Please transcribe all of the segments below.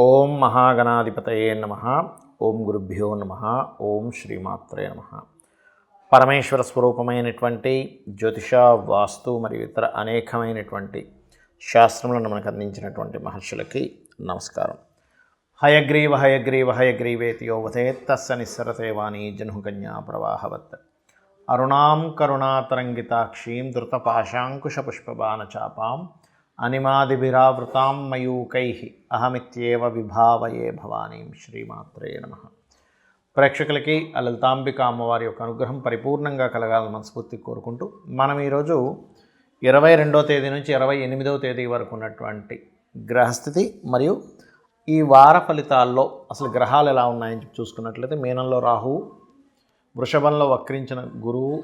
ఓం మహాగణాధిపతయే నమః. ఓం గురుభ్యో నమః. ఓం శ్రీమాత్రే నమః. పరమేశ్వర స్వరూపమైనటువంటి జ్యోతిష, వాస్తు మరియు ఇతర అనేకమైనటువంటి శాస్త్రములను మనకు అందించినటువంటి మహర్షులకి నమస్కారం. హయగ్రీవ హయగ్రీవ హయగ్రీవేతి యో వదేత్ తస్య నిస్సరతే వాణి జహ్నుకన్యా ప్రవాహవత్. అరుణాం కరుణాతరంగితాక్షీం ధృతపాశాంకుశపుష్పబాణచాపాం అనిమాదిభిరావృతాం మయూకైః అహమిత్యేవ విభావయే భవానీం. శ్రీమాత్రే నమః. ప్రేక్షకులకి ఆ లలితాంబిక అమ్మవారి యొక్క అనుగ్రహం పరిపూర్ణంగా కలగాలని మనస్ఫూర్తి కోరుకుంటూ మనం ఈరోజు 22వ తేదీ నుంచి 28వ తేదీ వరకు ఉన్నటువంటి గ్రహస్థితి మరియు ఈ వార ఫలితాల్లో అసలు గ్రహాలు ఎలా ఉన్నాయని చూసుకున్నట్లయితే మీనంలో రాహువు, వృషభంలో వక్రించిన గురువు,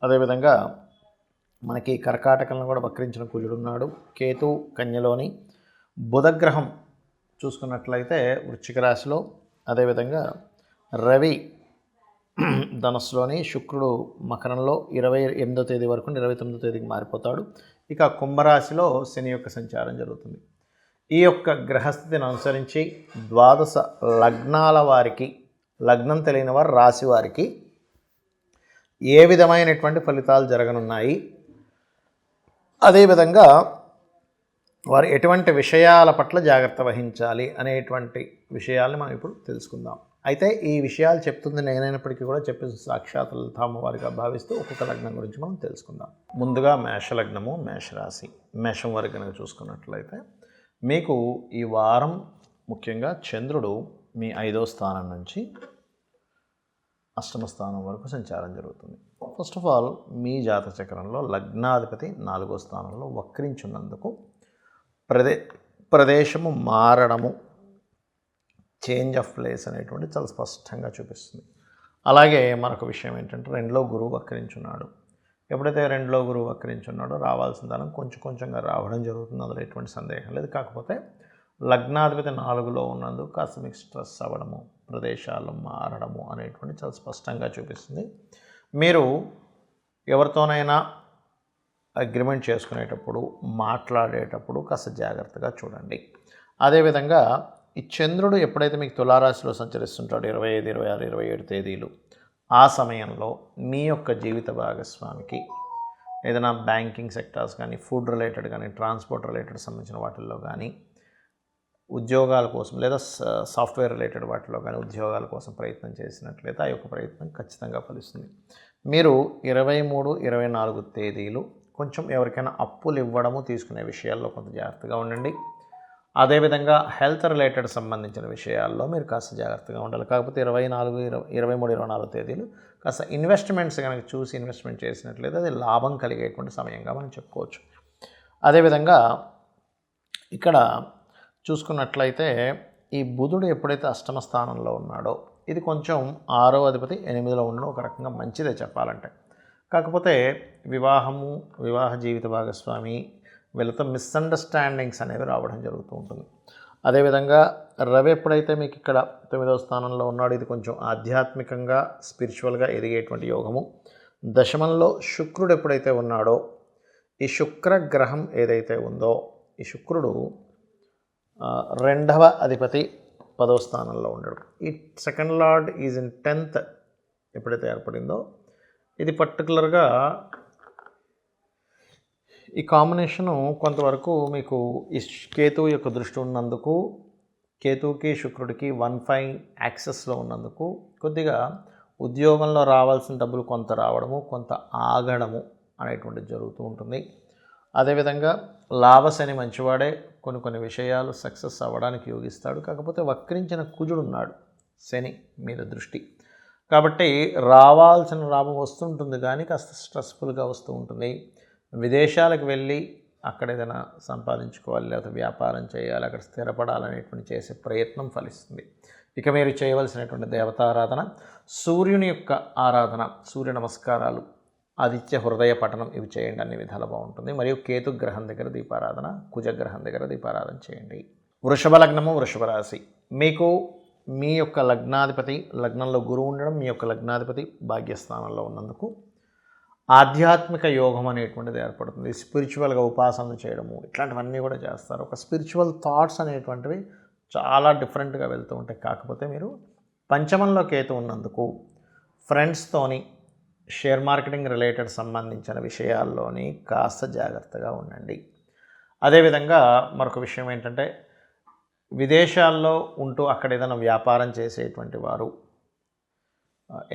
అదేవిధంగా మనకి కర్కాటకంలో కూడా వక్రించిన కుజుడున్నాడు. కేతు కన్యలోని, బుధగ్రహం చూసుకున్నట్లయితే వృశ్చిక రాశిలో, అదేవిధంగా రవి ధనస్సులోని, శుక్రుడు మకరంలో 28వ తేదీ వరకు 29వ తేదీకి మారిపోతాడు. ఇక కుంభరాశిలో శని యొక్క సంచారం జరుగుతుంది. ఈ యొక్క గ్రహస్థితిని అనుసరించి ద్వాదశ లగ్నాల వారికి, లగ్నం తెలియని వారు రాశి వారికి ఏ విధమైనటువంటి ఫలితాలు జరగనున్నాయి, అదేవిధంగా వారు ఎటువంటి విషయాల పట్ల జాగ్రత్త వహించాలి అనేటువంటి విషయాల్ని మనం ఇప్పుడు తెలుసుకుందాం. అయితే ఈ విషయాలు చెప్తుంది నేనైనప్పటికీ కూడా చెప్పే సాక్షాత్ లలితామ్మవారిగా భావిస్తూ ఒక్కొక్క లగ్నం గురించి మనం తెలుసుకుందాం. ముందుగా మేషలగ్నము, మేషరాశి. మేషం వరకు కనుక చూసుకున్నట్లయితే మీకు ఈ వారం ముఖ్యంగా చంద్రుడు మీ 5వ స్థానం నుంచి 8వ స్థానం వరకు సంచారం జరుగుతుంది. ఫస్ట్ ఆఫ్ ఆల్ మీ జాతక చక్రంలో లగ్నాధిపతి 4వ స్థానంలో వక్రించున్నందుకు ప్రదేశము మారడము, చేంజ్ ఆఫ్ ప్లేస్ అనేటువంటి చాలా స్పష్టంగా చూపిస్తుంది. అలాగే మరొక విషయం ఏంటంటే 2లో గురువు వక్రించున్నాడు. ఎప్పుడైతే 2లో గురువు వక్రించున్నాడో రావాల్సిన ధనం కొంచెం కొంచెంగా రావడం జరుగుతుంది, అందులో ఎటువంటి సందేహం లేదు. కాకపోతే లగ్నాధిపతి 4లో ఉన్నందుకు కాస్త మీకు స్ట్రెస్ అవ్వడము, ప్రదేశాలు మారడము అనేటువంటి చాలా స్పష్టంగా చూపిస్తుంది. మీరు ఎవరితోనైనా అగ్రిమెంట్ చేసుకునేటప్పుడు, మాట్లాడేటప్పుడు కాస్త జాగ్రత్తగా చూడండి. అదేవిధంగా ఈ చంద్రుడు ఎప్పుడైతే మీకు తులారాశిలో సంచరిస్తుంటాడో 25, 26, 27 తేదీలు, ఆ సమయంలో మీ యొక్క జీవిత భాగస్వామికి ఏదైనా బ్యాంకింగ్ సెక్టార్స్ కానీ, ఫుడ్ రిలేటెడ్ కానీ, ట్రాన్స్పోర్ట్ రిలేటెడ్ సంబంధించిన వాటిల్లో కానీ, ఉద్యోగాల కోసం లేదా సాఫ్ట్వేర్ రిలేటెడ్ వాటిలో కానీ ఉద్యోగాల కోసం ప్రయత్నం చేసినట్లయితే ఆ యొక్క ప్రయత్నం ఖచ్చితంగా ఫలిస్తుంది. మీరు 23, 24 తేదీలు కొంచెం ఎవరికైనా అప్పులు ఇవ్వడము, తీసుకునే విషయాల్లో కొంత జాగ్రత్తగా ఉండండి. అదేవిధంగా హెల్త్ రిలేటెడ్ సంబంధించిన విషయాల్లో మీరు కాస్త జాగ్రత్తగా ఉండాలి. కాకపోతే 23, 24 తేదీలు కాస్త ఇన్వెస్ట్మెంట్స్ కనుక చూసి ఇన్వెస్ట్మెంట్ చేసినట్లయితే అది లాభం కలిగేటువంటి సమయంగా మనం చెప్పుకోవచ్చు. అదేవిధంగా ఇక్కడ చూసుకున్నట్లయితే ఈ బుధుడు ఎప్పుడైతే 8వ స్థానంలో ఉన్నాడో, ఇది కొంచెం 6వ అధిపతి 8లో ఉండడం ఒక రకంగా మంచిదే చెప్పాలంటే. కాకపోతే వివాహ జీవిత భాగస్వామి వీళ్ళతో మిస్అండర్స్టాండింగ్స్ అనేవి రావడం జరుగుతూ ఉంటుంది. అదేవిధంగా రవి ఎప్పుడైతే మీకు ఇక్కడ 9వ స్థానంలో ఉన్నాడో, ఇది కొంచెం ఆధ్యాత్మికంగా స్పిరిచువల్గా ఎదిగేటువంటి యోగము. దశమంలో శుక్రుడు ఎప్పుడైతే ఉన్నాడో, ఈ శుక్రగ్రహం ఏదైతే ఉందో, ఈ శుక్రుడు 2వ అధిపతి 10వ స్థానంలో ఉండడు. ఈ second lord is in 10th ఎప్పుడైతే ఏర్పడిందో, ఇది పర్టికులర్గా ఈ కాంబినేషను కొంతవరకు మీకు ఈ కేతువు యొక్క దృష్టి ఉన్నందుకు, కేతువుకి శుక్రుడికి 1/5 యాక్సెస్లో ఉన్నందుకు కొద్దిగా ఉద్యోగంలో రావాల్సిన డబ్బులు కొంత రావడము, కొంత ఆగడము అనేటువంటిది జరుగుతూ ఉంటుంది. అదేవిధంగా లాభశని మంచివాడే, కొన్ని విషయాలు సక్సెస్ అవ్వడానికి యోగిస్తాడు. కాకపోతే వక్రించిన కుజుడు ఉన్నాడు, శని మీద దృష్టి. కాబట్టి రావాల్సిన లాభం వస్తుంటుంది కానీ కాస్త స్ట్రెస్ఫుల్గా వస్తూ ఉంటుంది. విదేశాలకు వెళ్ళి అక్కడ ఏదైనా సంపాదించుకోవాలి, లేకపోతే వ్యాపారం చేయాలి, అక్కడ స్థిరపడాలనేటువంటి చేసే ప్రయత్నం ఫలిస్తుంది. ఇక మీరు చేయవలసినటువంటి దేవతారాధన, సూర్యుని యొక్క ఆరాధన, సూర్య నమస్కారాలు, ఆదిత్య హృదయ పఠనం, ఇవి చేయండి, అన్ని విధాలు బాగుంటుంది. మరియు కేతు గ్రహం దగ్గర దీపారాధన, కుజగ్రహం దగ్గర దీపారాధన చేయండి. వృషభ లగ్నము, వృషభ రాశి. మీకు మీ యొక్క లగ్నాధిపతి, లగ్నంలో గురువు ఉండడం, మీ యొక్క లగ్నాధిపతి భాగ్యస్థానంలో ఉన్నందుకు ఆధ్యాత్మిక యోగం అనేటువంటిది ఏర్పడుతుంది. స్పిరిచువల్గా ఉపాసనలు చేయడము, ఇట్లాంటివన్నీ కూడా చేస్తారు. ఒక స్పిరిచువల్ థాట్స్ అనేటువంటివి చాలా డిఫరెంట్గా వెళ్తూ ఉంటాయి. కాకపోతే మీరు పంచమంలో కేతు ఉన్నందుకు ఫ్రెండ్స్తోని షేర్ మార్కెటింగ్ రిలేటెడ్ సంబంధించిన విషయాల్లోని కాస్త జాగ్రత్తగా ఉండండి. అదేవిధంగా మరొక విషయం ఏంటంటే, విదేశాల్లో ఉంటూ అక్కడ ఏదైనా వ్యాపారం చేసేటువంటి వారు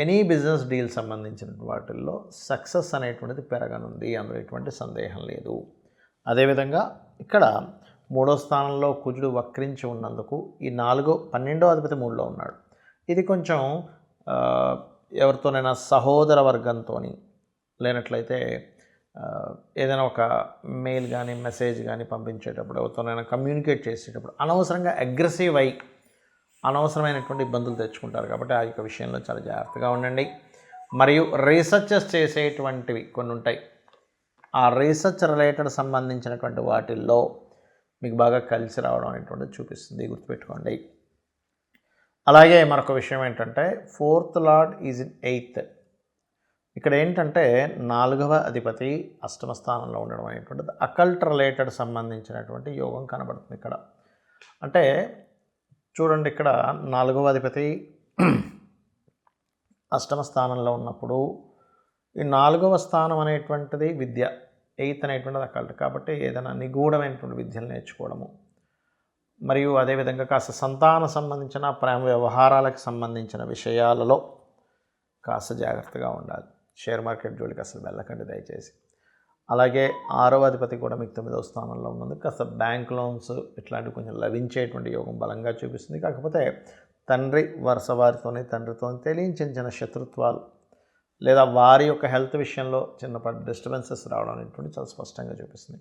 ఎనీ బిజినెస్ డీల్ సంబంధించిన వాటిల్లో సక్సెస్ అనేటువంటిది పెరగనుంది, అందులో ఎటువంటి సందేహం లేదు. అదేవిధంగా ఇక్కడ 3వ స్థానంలో కుజుడు వక్రించి ఉన్నందుకు ఈ 12వ అధిపతి 3లో ఉన్నాడు. ఇది కొంచెం ఎవరితోనైనా సహోదర వర్గంతో లేనట్లయితే ఏదైనా ఒక మెయిల్ కానీ మెసేజ్ కానీ పంపించేటప్పుడు, ఎవరితోనైనా కమ్యూనికేట్ చేసేటప్పుడు అనవసరంగా అగ్రెసివ్ అయి అనవసరమైనటువంటి ఇబ్బందులు తెచ్చుకుంటారు. కాబట్టి ఆ యొక్క విషయంలో చాలా జాగ్రత్తగా ఉండండి. మరియు రీసెర్చెస్ చేసేటువంటివి కొన్ని ఉంటాయి. ఆ రీసెర్చ్ రిలేటెడ్ సంబంధించినటువంటి వాటిల్లో మీకు బాగా కలిసి రావడం అనేటువంటిది చూపిస్తుంది, గుర్తుపెట్టుకోండి. అలాగే మరొక విషయం ఏంటంటే 4th lord is in 8th. ఇక్కడ ఏంటంటే 4వ అధిపతి 8వ స్థానంలో ఉండడం అనేటువంటిది అకల్ట్ రిలేటెడ్ సంబంధించినటువంటి యోగం కనబడుతుంది ఇక్కడ. అంటే చూడండి, ఇక్కడ 4వ అధిపతి 8వ స్థానంలో ఉన్నప్పుడు ఈ 4వ స్థానం అనేటువంటిది విద్య, 8th అనేటువంటిది అకల్ట్. కాబట్టి ఏదైనా నిగూఢమైనటువంటి విద్యలు నేర్చుకోవడము, మరియు అదేవిధంగా కాస్త సంతాన సంబంధించిన ప్రేమ వ్యవహారాలకు సంబంధించిన విషయాలలో కాస్త జాగ్రత్తగా ఉండాలి. షేర్ మార్కెట్ జోలికి అసలు వెళ్ళకండి దయచేసి. అలాగే 6వ అధిపతి కూడా మీకు 9వ స్థానంలో ఉన్నందుకు కాస్త బ్యాంక్ లోన్స్ ఇట్లాంటివి కొంచెం లభించేటువంటి యోగం బలంగా చూపిస్తుంది. కాకపోతే తండ్రి వరుస వారితోని తండ్రితో తెలియని శత్రుత్వాలు లేదా వారి యొక్క హెల్త్ విషయంలో చిన్నపాటి డిస్టర్బెన్సెస్ రావడం అనేటువంటి చాలా స్పష్టంగా చూపిస్తుంది.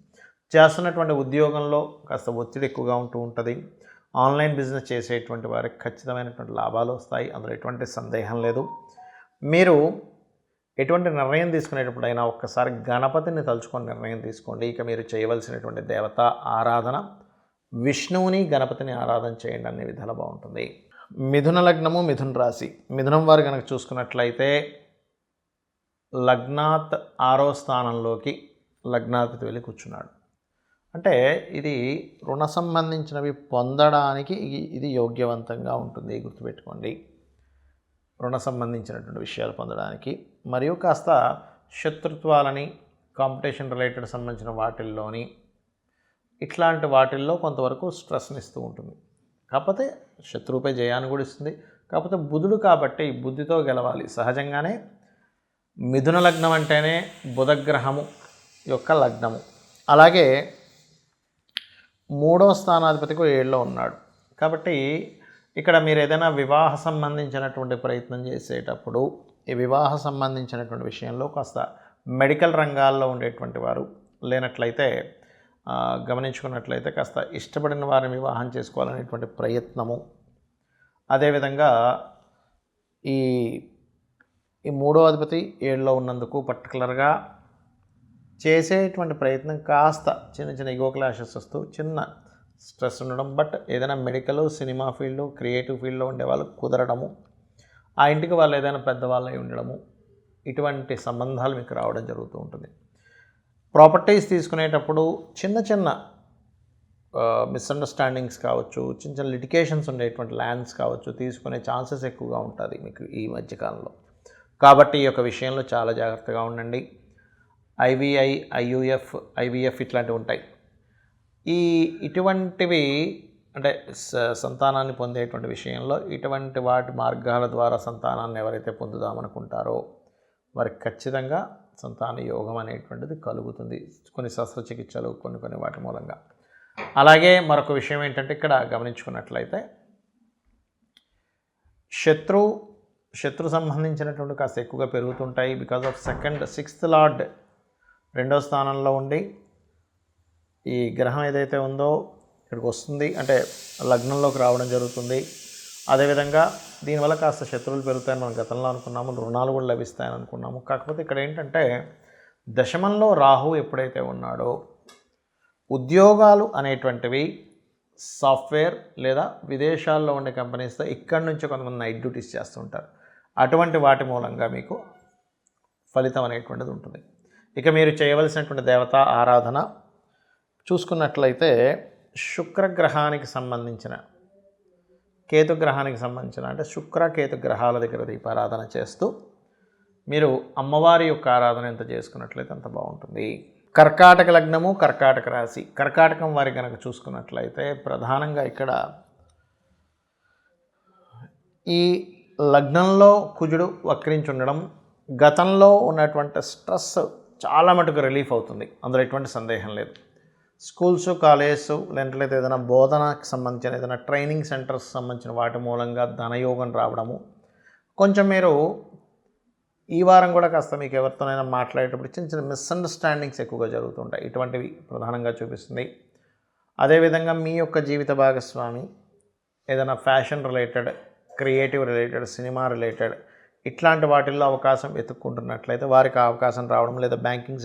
చేస్తున్నటువంటి ఉద్యోగంలో కాస్త ఒత్తిడి ఎక్కువగా ఉంటూ ఉంటుంది. ఆన్లైన్ బిజినెస్ చేసేటువంటి వారికి ఖచ్చితమైనటువంటి లాభాలు వస్తాయి, అందులో ఎటువంటి సందేహం లేదు. మీరు ఎటువంటి నిర్ణయం తీసుకునేటప్పుడైనా ఒక్కసారి గణపతిని తలుచుకొని నిర్ణయం తీసుకోండి. ఇక మీరు చేయవలసినటువంటి దేవత ఆరాధన విష్ణువుని గణపతిని ఆరాధన చేయండి, అన్ని విధాలు బాగుంటుంది. మిథున లగ్నము, మిథున రాశి. మిథునం వారు కనుక చూసుకున్నట్లయితే లగ్నాత్ 6వ స్థానంలోకి లగ్నాధిపతి వెళ్ళి కూర్చున్నాడు. అంటే ఇది రుణ సంబంధించినవి పొందడానికి ఇది యోగ్యవంతంగా ఉంటుంది, గుర్తుపెట్టుకోండి. రుణ సంబంధించినటువంటి విషయాలు పొందడానికి మరియు కాస్త శత్రుత్వాలని కాంపిటీషన్ రిలేటెడ్ సంబంధించిన వాటిల్లోని ఇట్లాంటి వాటిల్లో కొంతవరకు స్ట్రెస్ని ఇస్తూ ఉంటుంది. కాకపోతే శత్రువుపై జయాన్ని కూడా ఇస్తుంది. కాకపోతే బుధుడు కాబట్టి బుద్ధితో గెలవాలి. సహజంగానే మిథున లగ్నం అంటేనే బుధగ్రహము యొక్క లగ్నము. అలాగే 3వ స్థానాధిపతికి 7లో ఉన్నాడు. కాబట్టి ఇక్కడ మీరు ఏదైనా వివాహ సంబంధించినటువంటి ప్రయత్నం చేసేటప్పుడు ఈ వివాహ సంబంధించినటువంటి విషయంలో కాస్త మెడికల్ రంగాల్లో ఉండేటువంటి వారు లేనట్లయితే గమనించుకున్నట్లయితే కాస్త ఇష్టపడిన వారిని వివాహం చేసుకోవాలనేటువంటి ప్రయత్నము, అదేవిధంగా ఈ 3వ అధిపతి 7లో ఉన్నందుకు పర్టికులర్గా చేసేటువంటి ప్రయత్నం కాస్త చిన్న ఈగో క్లాషెస్ వస్తూ చిన్న స్ట్రెస్ ఉండడం. బట్ ఏదైనా మెడికల్, సినిమా ఫీల్డ్, క్రియేటివ్ ఫీల్డ్లో ఉండే వాళ్ళు కుదరడము, ఆ ఇంటికి వాళ్ళు ఏదైనా పెద్దవాళ్ళై ఉండడము, ఇటువంటి సంబంధాలు మీకు రావడం జరుగుతూ ఉంటుంది. ప్రాపర్టీస్ తీసుకునేటప్పుడు చిన్న మిస్అండర్స్టాండింగ్స్ కావచ్చు, చిన్న లిటికేషన్స్ ఉండేటువంటి ల్యాండ్స్ కావచ్చు, తీసుకునే ఛాన్సెస్ ఎక్కువగా ఉంటుంది మీకు ఈ మధ్యకాలంలో. కాబట్టి ఈ యొక్క విషయంలో చాలా జాగ్రత్తగా ఉండండి. IVI, IUF, IVF ఇట్లాంటివి ఉంటాయి. ఇటువంటివి అంటే సంతానాన్ని పొందేటువంటి విషయంలో ఇటువంటి వాటి మార్గాల ద్వారా సంతానాన్ని ఎవరైతే పొందుదామనుకుంటారో వారికి ఖచ్చితంగా సంతాన యోగం అనేటువంటిది కలుగుతుంది, కొన్ని శస్త్రచికిత్సలు కొన్ని వాటి మూలంగా. అలాగే మరొక విషయం ఏంటంటే ఇక్కడ గమనించుకున్నట్లయితే శత్రు సంబంధించినటువంటి కాస్త ఎక్కువగా పెరుగుతుంటాయి. బికాజ్ ఆఫ్ 6th లార్డ్ 2వ స్థానంలో ఉండి ఈ గ్రహం ఏదైతే ఉందో ఇక్కడికి వస్తుంది, అంటే లగ్నంలోకి రావడం జరుగుతుంది. అదేవిధంగా దీనివల్ల కాస్త శత్రువులు పెరుగుతాయని మనం గతంలో అనుకున్నాము, రుణాలు కూడా లభిస్తాయని అనుకున్నాము. కాకపోతే ఇక్కడ ఏంటంటే దశమంలో రాహు ఎప్పుడైతే ఉన్నాడో ఉద్యోగాలు అనేటువంటివి సాఫ్ట్వేర్ లేదా విదేశాల్లో ఉండే కంపెనీస్తో ఇక్కడి నుంచి కొంతమంది నైట్ డ్యూటీస్ చేస్తుంటారు. అటువంటి వాటి మూలంగా మీకు ఫలితం అనేటువంటిది ఉంటుంది. ఇక మీరు చేయవలసినటువంటి దేవత ఆరాధన చూసుకున్నట్లయితే శుక్రగ్రహానికి సంబంధించిన కేతు గ్రహానికి సంబంధించిన అంటే శుక్ర కేతు గ్రహాల దగ్గర దీపారాధన చేస్తూ మీరు అమ్మవారి యొక్క ఆరాధన ఎంత చేసుకున్నట్లయితే అంత బాగుంటుంది. కర్కాటక లగ్నము, కర్కాటక రాశి. కర్కాటకం వారి కనుక చూసుకున్నట్లయితే ప్రధానంగా ఇక్కడ ఈ లగ్నంలో కుజుడు వక్రించి ఉండడం గతంలో ఉన్నటువంటి స్ట్రెస్ చాలా మటుకు రిలీఫ్ అవుతుంది, అందులో ఎటువంటి సందేహం లేదు. స్కూల్స్, కాలేజెస్ లేదంటే ఏదైనా బోధనకు సంబంధించిన ఏదైనా ట్రైనింగ్ సెంటర్స్ సంబంధించిన వాటి మూలంగా ధనయోగం రావడము, కొంచెం మీరు ఈ వారం కూడా కాస్త మీకు ఎవరితోనైనా మాట్లాడేటప్పుడు చిన్న చిన్న మిస్అండర్స్టాండింగ్స్ ఎక్కువగా జరుగుతుంటాయి, ఇటువంటివి ప్రధానంగా చూపిస్తుంది. అదేవిధంగా మీ యొక్క జీవిత భాగస్వామి ఏదైనా fashion related, creative related, cinema related ఇట్లాంటి వాటిల్లో అవకాశం వెతుక్కుంటున్నట్లయితే వారికి అవకాశం రావడం, లేదా బ్యాంకింగ్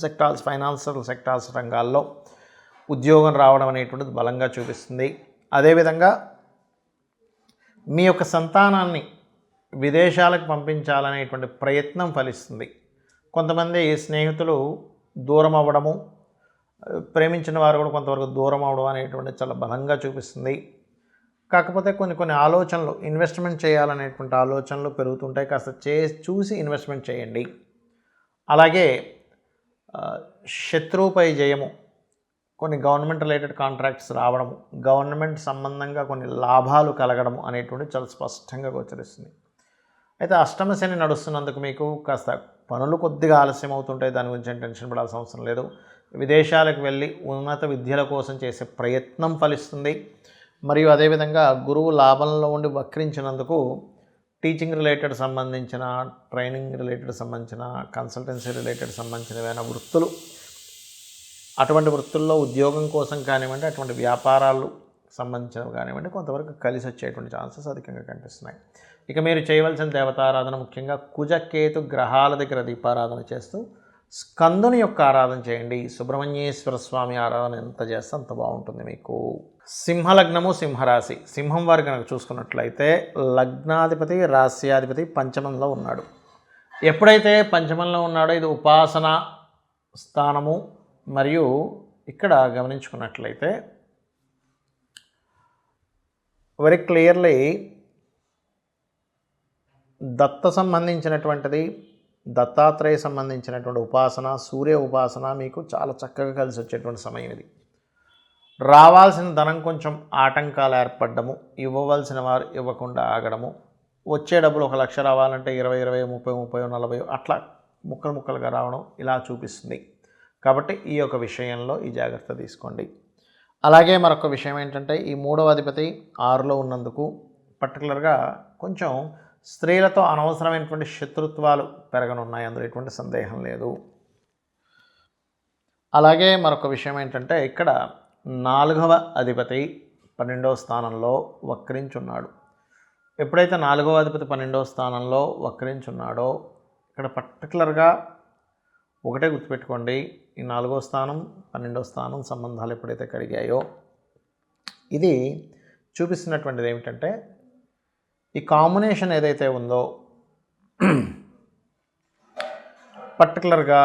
సెక్టార్స్, ఫైనాన్షియల్ సెక్టార్స్ రంగాల్లో ఉద్యోగం రావడం అనేటువంటిది బలంగా చూపిస్తుంది. అదేవిధంగా మీ యొక్క సంతానాన్ని విదేశాలకు పంపించాలనేటువంటి ప్రయత్నం ఫలిస్తుంది. కొంతమంది స్నేహితులు దూరం అవ్వడము, ప్రేమించిన వారు కూడా కొంతవరకు దూరం అవ్వడం అనేటువంటిది చాలా బలంగా చూపిస్తుంది. కాకపోతే కొన్ని ఆలోచనలు, ఇన్వెస్ట్మెంట్ చేయాలనేటువంటి ఆలోచనలు పెరుగుతుంటాయి, కాస్త చూసి ఇన్వెస్ట్మెంట్ చేయండి. అలాగే శత్రువుపై జయము, కొన్ని గవర్నమెంట్ రిలేటెడ్ కాంట్రాక్ట్స్ రావడము, గవర్నమెంట్ సంబంధంగా కొన్ని లాభాలు కలగడము అనేటువంటి చాలా స్పష్టంగా గోచరిస్తుంది. అయితే అష్టమ శని నడుస్తున్నందుకు మీకు కాస్త పనులు కొద్దిగా ఆలస్యం అవుతుంటాయి, దాని గురించి ఏం టెన్షన్ పడాల్సిన అవసరం లేదు. విదేశాలకు వెళ్ళి ఉన్నత విద్యల కోసం చేసే ప్రయత్నం ఫలిస్తుంది. మరియు అదేవిధంగా గురువు లాభంలో ఉండి వక్రించినందుకు టీచింగ్ రిలేటెడ్ సంబంధించిన, ట్రైనింగ్ రిలేటెడ్ సంబంధించిన, కన్సల్టెన్సీ రిలేటెడ్ సంబంధించిన ఏమైనా వృత్తులు, అటువంటి వృత్తుల్లో ఉద్యోగం కోసం కానివ్వండి, అటువంటి వ్యాపారాలు సంబంధించినవి కానివ్వండి, కొంతవరకు కలిసి వచ్చేటువంటి ఛాన్సెస్ అధికంగా కనిపిస్తున్నాయి. ఇక మీరు చేయవలసిన దేవతారాధన ముఖ్యంగా కుజకేతు గ్రహాల దగ్గర దీపారాధన చేస్తూ స్కందుని యొక్క ఆరాధన చేయండి. సుబ్రహ్మణ్యేశ్వర స్వామి ఆరాధన ఎంత చేస్తే అంత బాగుంటుంది మీకు. సింహలగ్నము, సింహరాశి. సింహం వారు కనుక చూసుకున్నట్లయితే లగ్నాధిపతి, రాశ్యాధిపతి పంచమంలో ఉన్నాడు. ఎప్పుడైతే పంచమంలో ఉన్నాడో ఇది ఉపాసన స్థానము. మరియు ఇక్కడ గమనించుకున్నట్లయితే వెరీ క్లియర్లీ దత్త సంబంధించినటువంటిది, దత్తాత్రేయ సంబంధించినటువంటి ఉపాసన, సూర్య ఉపాసన మీకు చాలా చక్కగా కలిసి వచ్చేటువంటి సమయం ఇది. రావాల్సిన ధనం కొంచెం ఆటంకాలు ఏర్పడము, ఇవ్వవలసిన వారు ఇవ్వకుండా ఆగడము, వచ్చే డబ్బులు 1 లక్ష రావాలంటే 20, 30, 40 అట్లా ముక్కలుగా రావడం ఇలా చూపిస్తుంది. కాబట్టి ఈ యొక్క విషయంలో ఈ జాగ్రత్త తీసుకోండి. అలాగే మరొక విషయం ఏంటంటే ఈ 3వ అధిపతి 6లో ఉన్నందుకు పర్టికులర్గా కొంచెం స్త్రీలతో అనవసరమైనటువంటి శత్రుత్వాలు పెరగనున్నాయి, అందులో ఎటువంటి సందేహం లేదు. అలాగే మరొక విషయం ఏంటంటే ఇక్కడ 4వ అధిపతి 12వ స్థానంలో వక్రించున్నాడు. ఎప్పుడైతే 4వ అధిపతి 12వ స్థానంలో వక్రించున్నాడో ఇక్కడ పర్టికులర్గా ఒకటే గుర్తుపెట్టుకోండి, ఈ 4వ స్థానం 12వ స్థానం సంబంధాలు ఎప్పుడైతే కడిగాయో ఇది చూపిస్తున్నటువంటిది ఏమిటంటే ఈ కాంబినేషన్ ఏదైతే ఉందో పర్టికులర్గా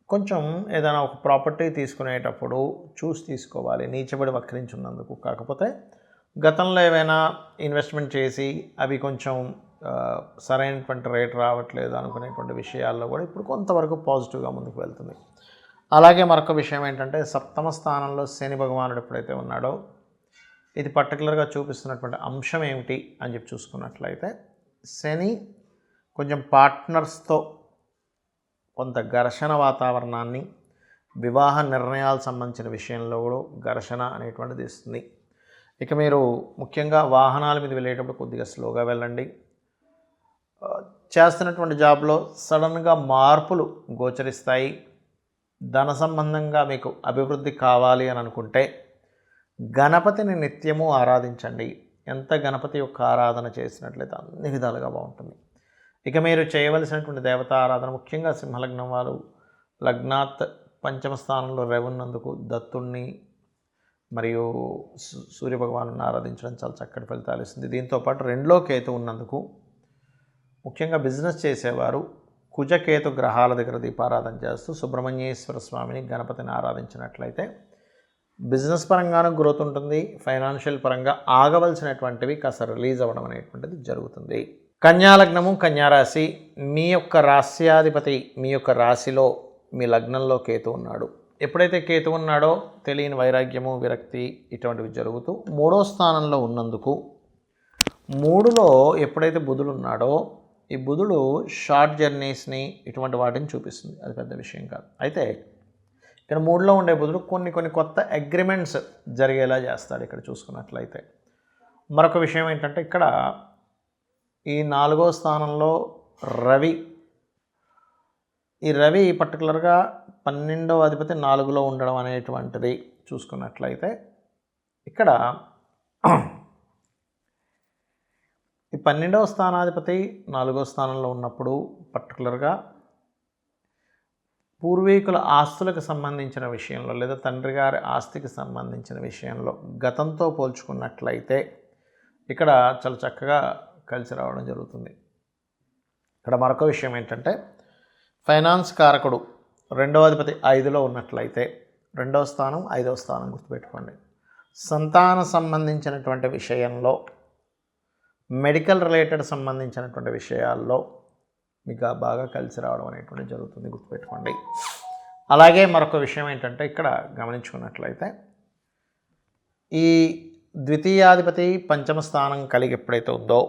కొంచెం ఏదైనా ఒక ప్రాపర్టీ తీసుకునేటప్పుడు చూసి తీసుకోవాలి, నీచబడి వక్రించున్నందుకు. కాకపోతే గతంలో ఏవైనా ఇన్వెస్ట్మెంట్ చేసి అవి కొంచెం సరైనటువంటి రేట్ రావట్లేదు అనుకునేటువంటి విషయాల్లో కూడా ఇప్పుడు కొంతవరకు పాజిటివ్గా ముందుకు వెళ్తుంది. అలాగే మరొక విషయం ఏంటంటే 7వ స్థానంలో శని భగవానుడు ఎప్పుడైతే ఉన్నాడో ఇది పర్టికులర్గా చూపిస్తున్నటువంటి అంశం ఏమిటి అని చెప్పి చూసుకున్నట్లయితే శని కొంచెం పార్ట్నర్స్తో కొంత ఘర్షణ వాతావరణాన్ని, వివాహ నిర్ణయాలకు సంబంధించిన విషయంలో కూడా ఘర్షణ అనేటువంటిది ఇస్తుంది. ఇక మీరు ముఖ్యంగా వాహనాల మీద వెళ్ళేటప్పుడు కొద్దిగా స్లోగా వెళ్ళండి. చేస్తున్నటువంటి జాబ్లో సడన్గా మార్పులు గోచరిస్తాయి. ధన సంబంధంగా మీకు అభివృద్ధి కావాలి అని అనుకుంటే గణపతిని నిత్యము ఆరాధించండి. ఎంత గణపతి యొక్క ఆరాధన చేసినట్లయితే అన్ని విధాలుగా బాగుంటుంది. ఇక మీరు చేయవలసినటువంటి దేవతా ఆరాధన ముఖ్యంగా సింహలగ్నం వారు లగ్నాత్ 5వ స్థానంలో రెవెన్నందుకు దత్తుణ్ణి మరియు సూర్యభగవాను ఆరాధించడం చాలా చక్కటి ఫలితాలు ఇస్తుంది. దీంతోపాటు 2లో కేతు ఉన్నందుకు ముఖ్యంగా బిజినెస్ చేసేవారు కుజకేతు గ్రహాల దగ్గర దీపారాధన చేస్తూ సుబ్రహ్మణ్యేశ్వర స్వామిని, గణపతిని ఆరాధించినట్లయితే బిజినెస్ పరంగానూ గ్రోత్ ఉంటుంది, ఫైనాన్షియల్ పరంగా ఆగవలసినటువంటివి కాస్త రిలీజ్ అవ్వడం అనేటువంటిది జరుగుతుంది. కన్యా లగ్నము, కన్యా రాశి, మీ యొక్క రాశ్యాధిపతి మీ యొక్క రాశిలో మీ లగ్నంలో కేతు ఉన్నాడు. ఎప్పుడైతే కేతు ఉన్నాడో తెలియని వైరాగ్యము, విరక్తి ఇటువంటివి జరుగుతూ 3వ స్థానంలో ఉన్నందుకు 3లో ఎప్పుడైతే బుధుడు ఉన్నాడో ఈ బుధుడు షార్ట్ జర్నీస్ని ఇటువంటి వాటిని చూపిస్తుంది. అది పెద్ద విషయం కాదు. అయితే ఇక్కడ 3లో ఉండే బుధుడు కొన్ని కొత్త అగ్రిమెంట్స్ జరిగేలా చేస్తాడు. ఇక్కడ చూసుకున్నట్లయితే మరొక విషయం ఏంటంటే ఇక్కడ ఈ 4వ స్థానంలో రవి, ఈ రవి పర్టికులర్గా 12వ అధిపతి 4లో ఉండడం అనేటువంటిది చూసుకున్నట్లయితే ఇక్కడ ఈ 12వ స్థానాధిపతి 4వ స్థానంలో ఉన్నప్పుడు పర్టికులర్గా పూర్వీకుల ఆస్తులకు సంబంధించిన విషయంలో లేదా తండ్రి గారి ఆస్తికి సంబంధించిన విషయంలో గతంతో పోల్చుకున్నట్లయితే ఇక్కడ చాలా చక్కగా కలిసి రావడం జరుగుతుంది. ఇక్కడ మరొక విషయం ఏంటంటే ఫైనాన్స్ కారకుడు 2వ అధిపతి 5లో ఉన్నట్లయితే 2వ స్థానం 5వ స్థానం గుర్తుపెట్టుకోండి. సంతాన సంబంధించినటువంటి విషయంలో, మెడికల్ రిలేటెడ్ సంబంధించినటువంటి విషయాల్లో మీకు బాగా కలిసి రావడం అనేటువంటి జరుగుతుంది, గుర్తుపెట్టుకోండి. అలాగే మరొక విషయం ఏంటంటే ఇక్కడ గమనించుకున్నట్లయితే ఈ ద్వితీయాధిపతి 5వ స్థానం కలిగి ఎప్పుడైతే ఉందో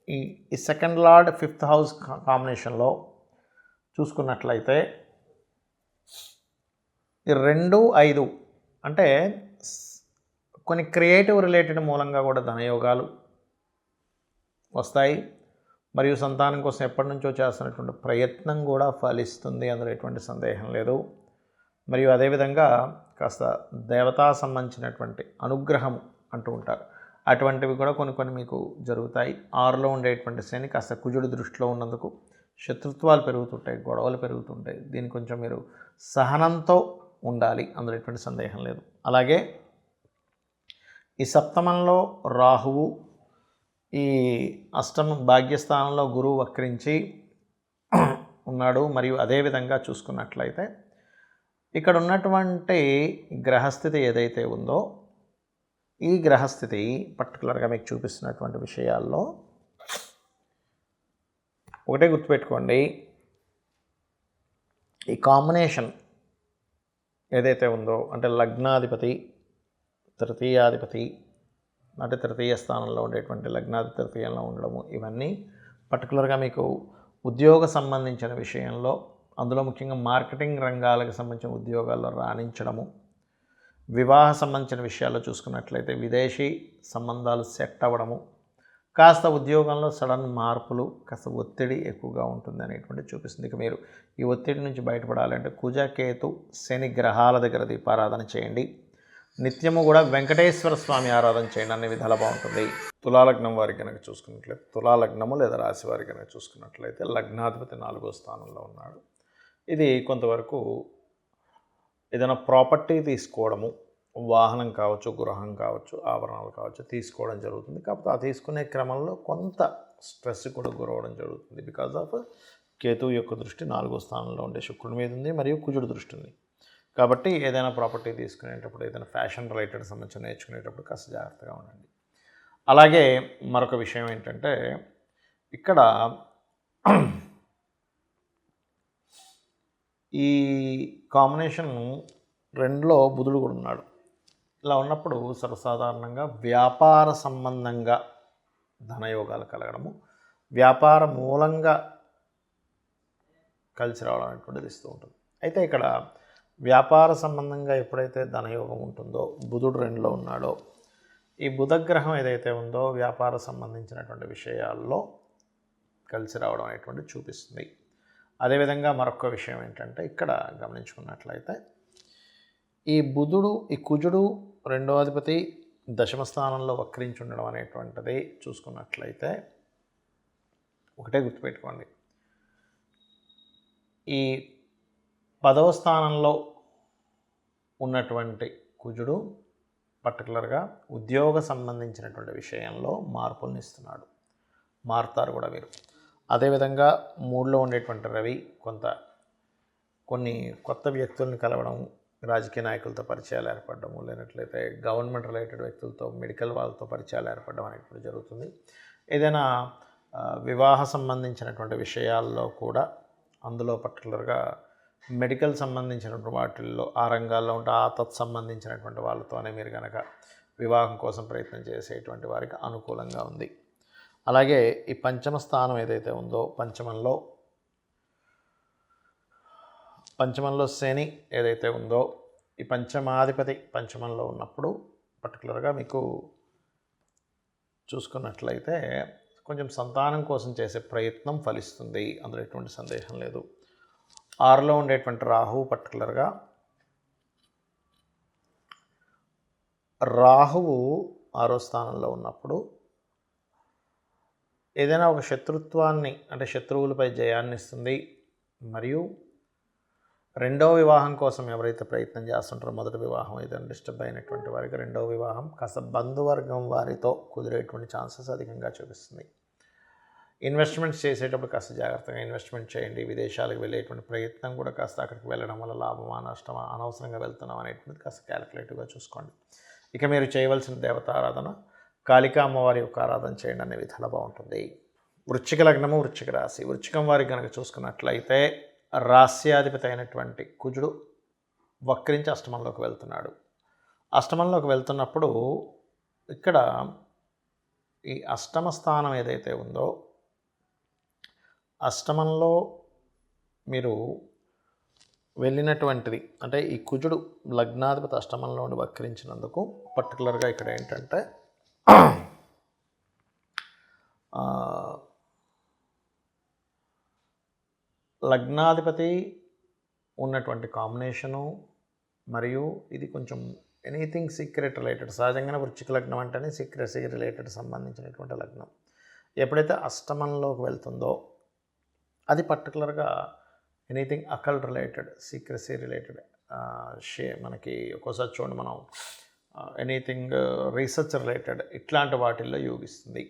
ఈ సెకండ్ లార్డ్ 5th హౌస్ కాంబినేషన్లో చూసుకున్నట్లయితే ఈ 2, 5 అంటే కొన్ని క్రియేటివ్ రిలేటెడ్ మూలంగా కూడా ధనయోగాలు వస్తాయి. మరియు సంతానం కోసం ఎప్పటి నుంచో చేస్తున్నటువంటి ప్రయత్నం కూడా ఫలిస్తుంది, అందులో ఎటువంటి సందేహం లేదు. మరియు అదేవిధంగా కాస్త దేవతా సంబంధించినటువంటి అనుగ్రహం అంటూ ఉంటారు, అటువంటివి కూడా కొన్ని మీకు జరుగుతాయి. 6లో ఉండేటువంటి శని కాస్త కుజుడు దృష్టిలో ఉన్నందుకు శత్రుత్వాలు పెరుగుతుంటాయి, గొడవలు పెరుగుతుంటాయి. దీన్ని కొంచెం మీరు సహనంతో ఉండాలి, అందులో ఎటువంటి సందేహం లేదు. అలాగే ఈ సప్తమంలో రాహువు, ఈ అష్టమ భాగ్యస్థానంలో గురువు వక్రించి ఉన్నాడు. మరియు అదేవిధంగా చూసుకున్నట్లయితే ఇక్కడ ఉన్నటువంటి గ్రహస్థితి ఏదైతే ఉందో ఈ గ్రహస్థితి పర్టికులర్గా మీకు చూపిస్తున్నటువంటి విషయాల్లో ఒకటే గుర్తుపెట్టుకోండి, ఈ కాంబినేషన్ ఏదైతే ఉందో అంటే లగ్నాధిపతి, తృతీయాధిపతి అంటే తృతీయ స్థానంలో ఉండేటువంటి లగ్నాధిపతి తృతీయంలో ఉండడము, ఇవన్నీ పర్టికులర్గా మీకు ఉద్యోగ సంబంధించిన విషయంలో, అందులో ముఖ్యంగా మార్కెటింగ్ రంగాలకు సంబంధించిన ఉద్యోగాల్లో రాణించడము, వివాహ సంబంధించిన విషయాల్లో చూసుకున్నట్లయితే విదేశీ సంబంధాలు సెట్ అవ్వడము, కాస్త ఉద్యోగంలో సడన్ మార్పులు, కాస్త ఒత్తిడి ఎక్కువగా ఉంటుంది అనేటువంటి చూపిస్తుంది. ఇక మీరు ఈ ఒత్తిడి నుంచి బయటపడాలంటే కుజ, కేతు, శని గ్రహాల దగ్గర దీపారాధన చేయండి. నిత్యము కూడా వెంకటేశ్వర స్వామి ఆరాధన చేయండి, అన్ని విధాలు బాగుంటుంది. తులాలగ్నం వారికి కనుక చూసుకున్నట్లయితే, తులాలగ్నము లేదా రాశి వారికి కనుక చూసుకున్నట్లయితే లగ్నాధిపతి 4వ స్థానంలో ఉన్నాడు. ఇది కొంతవరకు ఏదైనా ప్రాపర్టీ తీసుకోవడము, వాహనం కావచ్చు, గృహం కావచ్చు, ఆభరణాలు కావచ్చు తీసుకోవడం జరుగుతుంది. కాకపోతే ఆ తీసుకునే క్రమంలో కొంత స్ట్రెస్ కూడా గురవడం జరుగుతుంది. బికాజ్ ఆఫ్ కేతువు యొక్క దృష్టి 4వ స్థానంలో ఉండే శుక్రుడి మీద ఉంది, మరియు కుజుడు దృష్టి ఉంది. కాబట్టి ఏదైనా ప్రాపర్టీ తీసుకునేటప్పుడు, ఏదైనా ఫ్యాషన్ రిలేటెడ్ సంబంధించి నేర్చుకునేటప్పుడు కాస్త జాగ్రత్తగా ఉండండి. అలాగే మరొక విషయం ఏంటంటే ఇక్కడ ఈ కాంబినేషన్ 2లో బుధుడు కూడా ఉన్నాడు. ఇలా ఉన్నప్పుడు సర్వసాధారణంగా వ్యాపార సంబంధంగా ధనయోగాలు కలగడము, వ్యాపార మూలంగా కలిసి రావడం అనేటువంటిది ఇస్తూ ఉంటుంది. అయితే ఇక్కడ వ్యాపార సంబంధంగా ఎప్పుడైతే ధనయోగం ఉంటుందో, బుధుడు 2లో ఉన్నాడో, ఈ బుధగ్రహం ఏదైతే ఉందో వ్యాపార సంబంధించినటువంటి విషయాల్లో కలిసి రావడం అనేటువంటిది చూపిస్తుంది. అదేవిధంగా మరొక విషయం ఏంటంటే ఇక్కడ గమనించుకున్నట్లయితే ఈ బుధుడు, ఈ కుజుడు 2వ అధిపతి దశమ స్థానంలో వక్రించి ఉండడం అనేటువంటిది చూసుకున్నట్లయితే ఒకటే గుర్తుపెట్టుకోండి, ఈ 10వ స్థానంలో ఉన్నటువంటి కుజుడు పర్టికులర్గా ఉద్యోగ సంబంధించినటువంటి విషయంలో మార్పులను ఇస్తున్నాడు, మారుతారు కూడా మీరు. అదేవిధంగా 3లో ఉండేటువంటి రవి కొన్ని కొత్త వ్యక్తులను కలవడం, రాజకీయ నాయకులతో పరిచయాలు ఏర్పడము, లేనట్లయితే గవర్నమెంట్ రిలేటెడ్ వ్యక్తులతో, మెడికల్ వాళ్ళతో పరిచయాలు ఏర్పడడం అనేటువంటి జరుగుతుంది. ఏదైనా వివాహ సంబంధించినటువంటి విషయాల్లో కూడా, అందులో పర్టికులర్గా మెడికల్ సంబంధించినటువంటి వాటిల్లో ఆ రంగాల్లో ఉంటే ఆ సంబంధించినటువంటి వాళ్ళతోనే మీరు కనుక వివాహం కోసం ప్రయత్నం చేసేటువంటి వారికి అనుకూలంగా ఉంది. అలాగే ఈ పంచమ స్థానం ఏదైతే ఉందో, పంచమంలో శని ఏదైతే ఉందో, ఈ పంచమాధిపతి పంచమంలో ఉన్నప్పుడు పర్టికులర్గా మీకు చూసుకున్నట్లయితే కొంచెం సంతానం కోసం చేసే ప్రయత్నం ఫలిస్తుంది, అందులో ఎటువంటి సందేహం లేదు. 6లో ఉండేటువంటి రాహువు పర్టికులర్గా రాహువు 6వ స్థానంలో ఉన్నప్పుడు ఏదైనా ఒక శత్రుత్వాన్ని, అంటే శత్రువులపై జయాన్ని ఇస్తుంది. మరియు రెండవ వివాహం కోసం ఎవరైతే ప్రయత్నం చేస్తుంటారో, మొదటి వివాహం ఏదైనా డిస్టర్బ్ అయినటువంటి వారికి రెండవ వివాహం కాస్త బంధువర్గం వారితో కుదిరేటువంటి ఛాన్సెస్ అధికంగా చూపిస్తుంది. ఇన్వెస్ట్మెంట్స్ చేసేటప్పుడు కాస్త జాగ్రత్తగా ఇన్వెస్ట్మెంట్ చేయండి. విదేశాలకు వెళ్ళేటువంటి ప్రయత్నం కూడా కాస్త అక్కడికి వెళ్ళడం వల్ల లాభమా నష్టమా, అనవసరంగా వెళ్తున్నాం అనేటువంటిది కాస్త క్యాలిక్యులేటివ్గా చూసుకోండి. ఇక మీరు చేయవలసిన దేవతారాధన కాళికా అమ్మవారి యొక్క ఆరాధన చేయండి, అనే విధాలు బాగుంటుంది. వృశ్చిక లగ్నము, వృశ్చిక రాశి. వృశ్చికం వారికి కనుక చూసుకున్నట్లయితే రాస్యాధిపతి అయినటువంటి కుజుడు వక్రించి అష్టమంలోకి వెళ్తున్నాడు. అష్టమంలోకి వెళ్తున్నప్పుడు ఇక్కడ ఈ అష్టమ స్థానం ఏదైతే ఉందో, అష్టమంలో మీరు వెళ్ళినటువంటిది, అంటే ఈ కుజుడు లగ్నాధిపతి అష్టమంలో ఉండి వక్రించినందుకు పర్టికులర్గా ఇక్కడ ఏంటంటే లగ్నాధిపతి ఉన్నటువంటి కాంబినేషను, మరియు ఇది కొంచెం ఎనీథింగ్ సీక్రెట్ రిలేటెడ్. సహజంగానే వృశ్చిక లగ్నం అంటేనే సీక్రెసీ రిలేటెడ్ సంబంధించినటువంటి లగ్నం. ఎప్పుడైతే అష్టమంలోకి వెళ్తుందో అది పర్టికులర్గా anything occult related, secrecy related, మనకి ఒక్కోసారి చూడండి మనం ఎనీథింగ్ రీసెర్చ్ రిలేటెడ్ ఇట్లాంటి వాటిల్లో యోగిస్తుంది.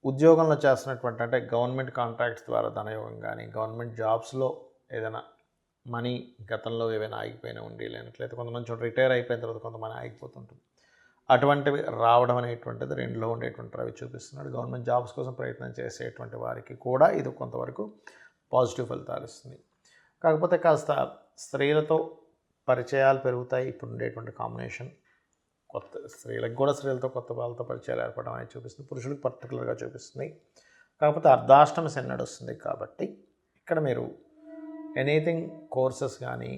ఉద్యోగంలో చేస్తున్నటువంటి, అంటే గవర్నమెంట్ కాంట్రాక్ట్స్ ద్వారా ధనయోగం కానీ, గవర్నమెంట్ జాబ్స్లో ఏదైనా మనీ గతంలో ఏవైనా ఆగిపోయినా ఉండి, లేనట్లయితే కొంతమంది రిటైర్ అయిపోయిన తర్వాత కొంతమంది ఆగిపోతుంటుంది, అటువంటివి రావడం అనేటువంటిది 2లో ఉండేటువంటి రవి చూపిస్తున్నాడు. గవర్నమెంట్ జాబ్స్ కోసం ప్రయత్నం చేసేటువంటి వారికి కూడా ఇది కొంతవరకు పాజిటివ్ ఫలితాలు ఇస్తుంది. కాకపోతే కాస్త స్త్రీలతో పరిచయాలు పెరుగుతాయి. ఇప్పుడు ఉండేటువంటి కాంబినేషన్ కొత్త స్త్రీలకు కూడా స్త్రీలతో కొత్త వాళ్ళతో పరిచయాలు ఏర్పడడం అనేది చూపిస్తుంది. పురుషులకు పర్టికులర్గా చూపిస్తుంది. కాకపోతే అర్ధాష్టమ శని నడుస్తుంది కాబట్టి ఇక్కడ మీరు ఎనీథింగ్ కోర్సెస్ కానీ,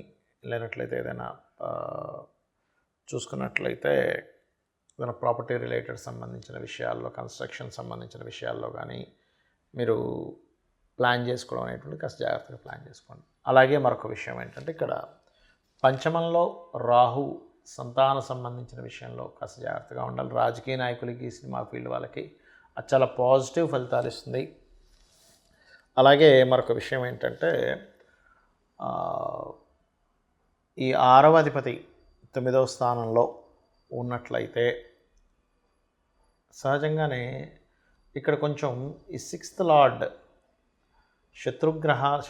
లేనట్లయితే ఏదైనా చూసుకున్నట్లయితే ఏదైనా ప్రాపర్టీ రిలేటెడ్ సంబంధించిన విషయాల్లో, కన్స్ట్రక్షన్ సంబంధించిన విషయాల్లో కానీ మీరు ప్లాన్ చేసుకోవడం అనేటువంటి కాస్త జాగ్రత్తగా ప్లాన్ చేసుకోండి. అలాగే మరొక విషయం ఏంటంటే, ఇక్కడ పంచమంలో రాహు సంతాన సంబంధించిన విషయంలో కాస్త జాగ్రత్తగా ఉండాలి. రాజకీయ నాయకులకి, సినిమా ఫీల్డ్ వాళ్ళకి అది చాలా పాజిటివ్ ఫలితాలు ఇస్తుంది. అలాగే మరొక విషయం ఏంటంటే, ఈ 6వ అధిపతి 9వ స్థానంలో ఉన్నట్లయితే సహజంగానే ఇక్కడ కొంచెం ఈ 6th లార్డ్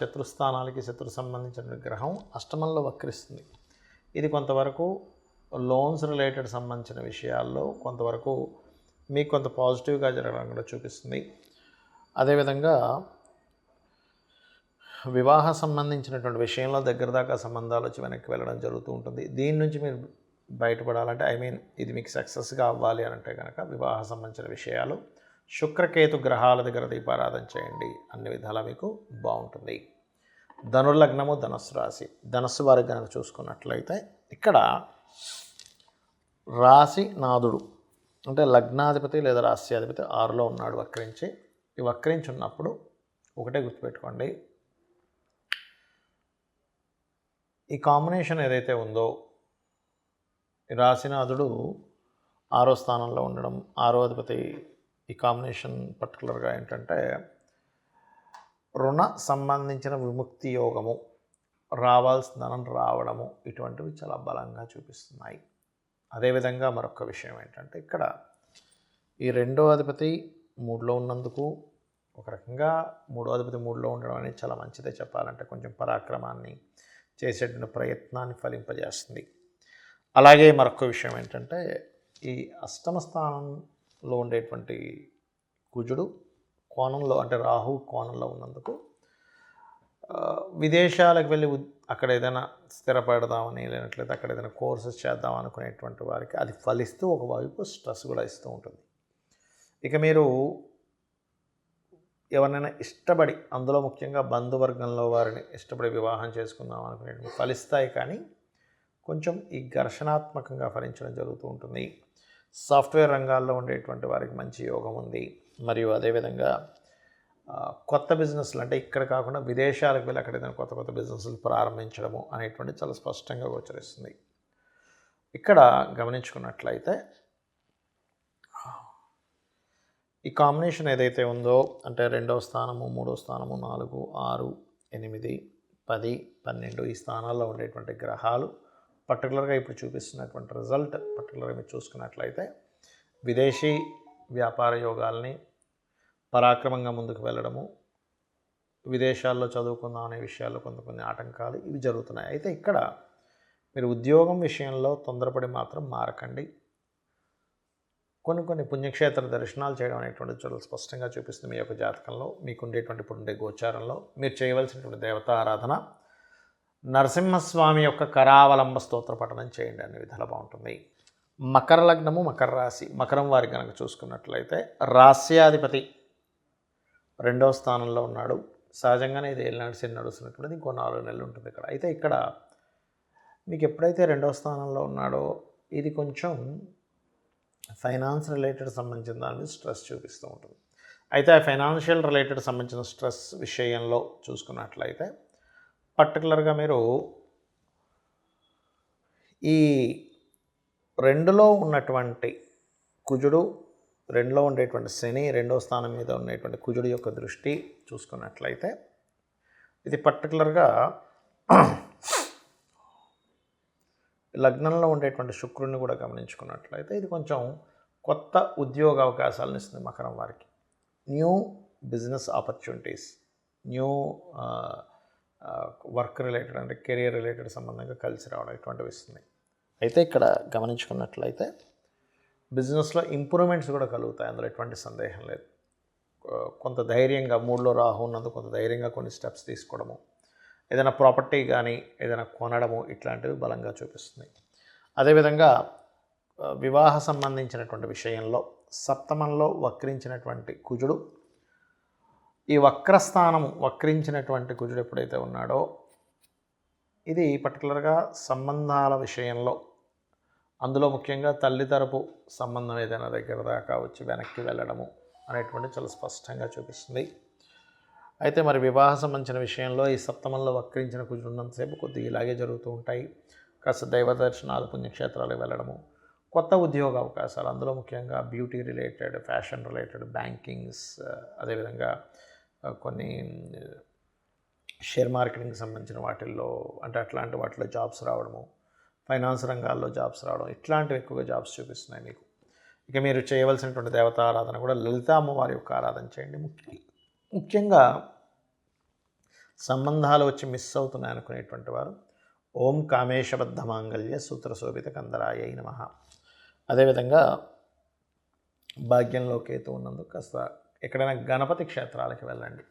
శత్రుస్థానాలకి శత్రు సంబంధించిన గ్రహం అష్టమంలో వక్రిస్తుంది. ఇది కొంతవరకు లోన్స్ రిలేటెడ్ సంబంధించిన విషయాల్లో కొంతవరకు మీకు కొంత పాజిటివ్గా జరగడం కూడా చూపిస్తుంది. అదేవిధంగా వివాహ సంబంధించినటువంటి విషయంలో దగ్గర దాకా సంబంధాలు వచ్చి వెనక్కి వెళ్ళడం జరుగుతూ ఉంటుంది. దీని నుంచి మీరు బయటపడాలంటే, ఇది మీకు సక్సెస్గా అవ్వాలి అని అంటే కనుక వివాహ సంబంధించిన విషయాలు శుక్రకేతు గ్రహాల దగ్గర దీపారాధన చేయండి, అన్ని విధాలా మీకు బాగుంటుంది. ధనుర్లగ్నము, ధనస్సు రాశి. ధనస్సు వారికి కనుక చూసుకున్నట్లయితే ఇక్కడ రాశినాథుడు, అంటే లగ్నాధిపతి లేదా రాశ్యాధిపతి 6లో ఉన్నాడు వక్రించి. ఈ వక్రించి ఉన్నప్పుడు ఒకటే గుర్తుపెట్టుకోండి, ఈ కాంబినేషన్ ఏదైతే ఉందో, ఈ రాశినాథుడు 6వ స్థానంలో ఉండడం, 6వ అధిపతి, ఈ కాంబినేషన్ పర్టికులర్గా ఏంటంటే రుణ సంబంధించిన విముక్తి యోగము, రావాల్సిన ధనం రావడము, ఇటువంటివి చాలా బలంగా చూపిస్తున్నాయి. అదేవిధంగా మరొక విషయం ఏంటంటే, ఇక్కడ ఈ 2వ అధిపతి 3లో ఉన్నందుకు ఒక రకంగా 3వ అధిపతి 3లో ఉండడం అనేది చాలా మంచిదే చెప్పాలంటే. కొంచెం పరాక్రమాన్ని, చేసేటువంటి ప్రయత్నాన్ని ఫలింపజేస్తుంది. అలాగే మరొక విషయం ఏంటంటే ఈ అష్టమ స్థానంలో ఉండేటువంటి కుజుడు కోణంలో అంటే రాహు కోణంలో ఉన్నందుకు విదేశాలకు వెళ్ళి అక్కడ ఏదైనా స్థిరపడదామని లేనట్లయితే అక్కడ ఏదైనా కోర్సెస్ చేద్దాం అనుకునేటువంటి వారికి అది ఫలిస్తూ ఒకవైపు స్ట్రెస్ కూడా ఇస్తూ ఉంటుంది. ఇక మీరు ఎవరినైనా ఇష్టపడి అందులో ముఖ్యంగా బంధువర్గంలో వారిని ఇష్టపడి వివాహం చేసుకుందాం అనుకునేటువంటి ఫలిస్తాయి, కానీ కొంచెం ఈ ఘర్షణాత్మకంగా ఫలించడం జరుగుతూ ఉంటుంది. సాఫ్ట్వేర్ రంగాల్లో ఉండేటువంటి వారికి మంచి యోగం ఉంది. మరియు అదేవిధంగా కొత్త బిజినెస్లు అంటే ఇక్కడ కాకుండా విదేశాలకు వెళ్ళి అక్కడ ఏదైనా కొత్త కొత్త బిజినెస్లు ప్రారంభించడము అనేటువంటి చాలా స్పష్టంగా గోచరిస్తుంది. ఇక్కడ గమనించుకున్నట్లయితే ఈ కాంబినేషన్ ఏదైతే ఉందో అంటే 2వ స్థానము, 3వ స్థానము, 4, 6, 8, 10, 12 ఈ స్థానాల్లో ఉండేటువంటి గ్రహాలు పర్టికులర్గా ఇప్పుడు చూపిస్తున్నటువంటి రిజల్ట్ పర్టికులర్గా మీరు చూసుకున్నట్లయితే విదేశీ వ్యాపార యోగాల్ని, పరాక్రమంగా ముందుకు వెళ్ళడము, విదేశాల్లో చదువుకుందాం అనే విషయాల్లో కొన్ని ఆటంకాలు ఇవి జరుగుతున్నాయి. అయితే ఇక్కడ మీరు ఉద్యోగం విషయంలో తొందరపడి మాత్రం మారకండి. కొన్ని పుణ్యక్షేత్ర దర్శనాలు చేయడం అనేటువంటి చాలా స్పష్టంగా చూపిస్తుంది మీ యొక్క జాతకంలో. మీకు ఉండేటువంటి ఇప్పుడుండే గోచారంలో మీరు చేయవలసినటువంటి దేవతా ఆరాధన నరసింహస్వామి యొక్క కరావలంబ స్తోత్ర పఠనం చేయండి, అనే విధాలు బాగుంటుంది. మకర లగ్నము, మకర రాశి, మకరం వారి కనుక చూసుకున్నట్లయితే రాస్యాధిపతి 2వ స్థానంలో ఉన్నాడు. సహజంగానే ఇది ఏలినాటి శని నడుస్తున్నటువంటిది ఇంకో 4 నెలలు ఉంటుంది ఇక్కడ. అయితే ఇక్కడ మీకు ఎప్పుడైతే 2వ స్థానంలో ఉన్నాడో ఇది కొంచెం ఫైనాన్స్ రిలేటెడ్ సంబంధించిన దాని మీద స్ట్రెస్ చూపిస్తూ ఉంటుంది. అయితే ఆ ఫైనాన్షియల్ రిలేటెడ్ సంబంధించిన స్ట్రెస్ విషయంలో చూసుకున్నట్లయితే పర్టికులర్గా మీరు ఈ 2లో ఉన్నటువంటి కుజుడు, 2లో ఉండేటువంటి శని, 2వ స్థానం మీద ఉండేటువంటి కుజుడు యొక్క దృష్టి చూసుకున్నట్లయితే ఇది పర్టికులర్గా లగ్నంలో ఉండేటువంటి శుక్రుడిని కూడా గమనించుకున్నట్లయితే ఇది కొంచెం కొత్త ఉద్యోగ అవకాశాలను ఇస్తుంది మకరం వారికి. New business opportunities, new work related అంటే కెరియర్ రిలేటెడ్ సంబంధంగా కలిసి రావడం ఇటువంటివి ఇస్తుంది. అయితే ఇక్కడ గమనించుకున్నట్లయితే బిజినెస్లో ఇంప్రూవ్మెంట్స్ కూడా కలుగుతాయి, అందులో ఎటువంటి సందేహం లేదు. కొంత ధైర్యంగా 3లో రాహు ఉన్నందుకు కొంత ధైర్యంగా కొన్ని స్టెప్స్ తీసుకోవడము, ఏదైనా ప్రాపర్టీ కానీ ఏదైనా కొనడము ఇట్లాంటివి బలంగా చూపిస్తుంది. అదేవిధంగా వివాహ సంబంధించినటువంటి విషయంలో సప్తమంలో వక్రించినటువంటి కుజుడు, ఈ వక్రస్థానము వక్రించినటువంటి కుజుడు ఎప్పుడైతే ఉన్నాడో ఇది పర్టికులర్గా సంబంధాల విషయంలో, అందులో ముఖ్యంగా తల్లి తరపు సంబంధం ఏదైనా దగ్గర దాకా వచ్చి వెనక్కి వెళ్ళడము అనేటువంటి చాలా స్పష్టంగా చూపిస్తుంది. అయితే మరి వివాహ సంబంధించిన విషయంలో ఈ సప్తమంలో వక్రించిన కుజుడు ఉన్నంతసేపు కొద్దిగా ఇలాగే జరుగుతూ ఉంటాయి. కాస్త దైవ దర్శనాలు, పుణ్యక్షేత్రాలకు వెళ్ళడము, కొత్త ఉద్యోగ అవకాశాలు, అందులో ముఖ్యంగా beauty related, fashion related, bankings, అదేవిధంగా కొన్ని షేర్ మార్కెటింగ్కి సంబంధించిన వాటిల్లో అంటే అట్లాంటి వాటిలో జాబ్స్ రావడము, ఫైనాన్స్ రంగాల్లో జాబ్స్ రావడం ఇట్లాంటివి ఎక్కువగా జాబ్స్ చూపిస్తున్నాయి మీకు. ఇక మీరు చేయవలసినటువంటి దేవతా ఆరాధన కూడా లలితా అమ్మవారి యొక్క ఆరాధన చేయండి. ముఖ్యంగా సంబంధాలు వచ్చి మిస్ అవుతున్నాయి అనుకునేటువంటి వారు ఓం కామేశబద్ధ మాంగళ్య సూత్రశోభిత కందరాయ నమః. అదేవిధంగా భాగ్యంలో కేతు ఉన్నందుకు కాస్త ఎక్కడైనా గణపతి క్షేత్రాలకి వెళ్ళండి.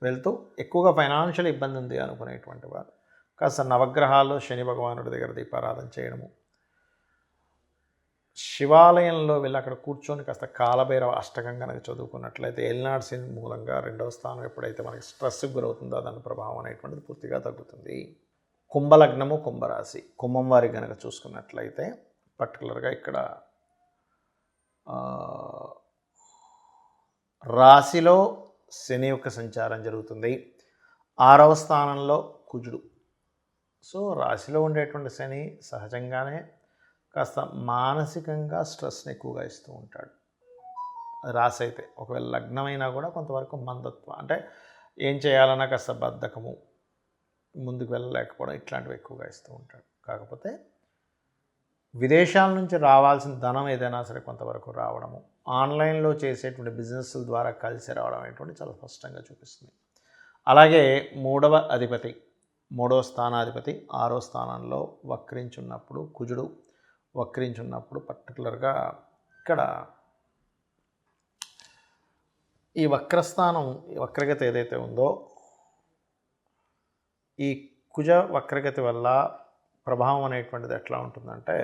వెళ్తూ ఎక్కువగా ఫైనాన్షియల్ ఇబ్బంది ఉంది అనుకునేటువంటి వారు కాస్త నవగ్రహాల్లో శని భగవానుడి దగ్గర దీపారాధన చేయడము, శివాలయంలో వెళ్ళి అక్కడ కూర్చొని కాస్త కాలభైరవ అష్టకం కనుక చదువుకున్నట్లయితే ఏలినాటి శని మూలంగా 2వ స్థానం ఎప్పుడైతే మనకి స్ట్రెస్కి గురవుతుందో దాని ప్రభావం అనేటువంటిది పూర్తిగా తగ్గుతుంది. కుంభలగ్నము, కుంభరాశి, కుంభం వారి కనుక చూసుకున్నట్లయితే పర్టికులర్గా ఇక్కడ రాశిలో శని యొక్క సంచారం జరుగుతుంది. 6వ స్థానంలో కుజుడు. సో రాశిలో ఉండేటువంటి శని సహజంగానే కాస్త మానసికంగా స్ట్రెస్ని ఎక్కువగా ఇస్తూ ఉంటాడు. రాశి అయితే ఒకవేళ లగ్నమైనా కూడా కొంతవరకు మందత్వం అంటే ఏం చేయాలన్నా కాస్త బద్ధకము, ముందుకు వెళ్ళలేకపోవడం ఇట్లాంటివి ఎక్కువగా ఇస్తూ ఉంటాడు. కాకపోతే విదేశాల నుంచి రావాల్సిన ధనం ఏదైనా సరే కొంతవరకు రావడము, ఆన్లైన్లో చేసేటువంటి బిజినెస్ల ద్వారా కలిసి రావడం అనేటువంటి చాలా స్పష్టంగా చూపిస్తుంది. అలాగే 3వ అధిపతి మూడో స్థానాధిపతి 6వ స్థానంలో వక్రించున్నప్పుడు, కుజుడు వక్రించున్నప్పుడు పర్టికులర్గా ఇక్కడ ఈ వక్రస్థానం వక్రగతి ఏదైతే ఉందో ఈ కుజ వక్రగతి వల్ల ప్రభావం అనేటువంటిది ఎట్లా ఉంటుందంటే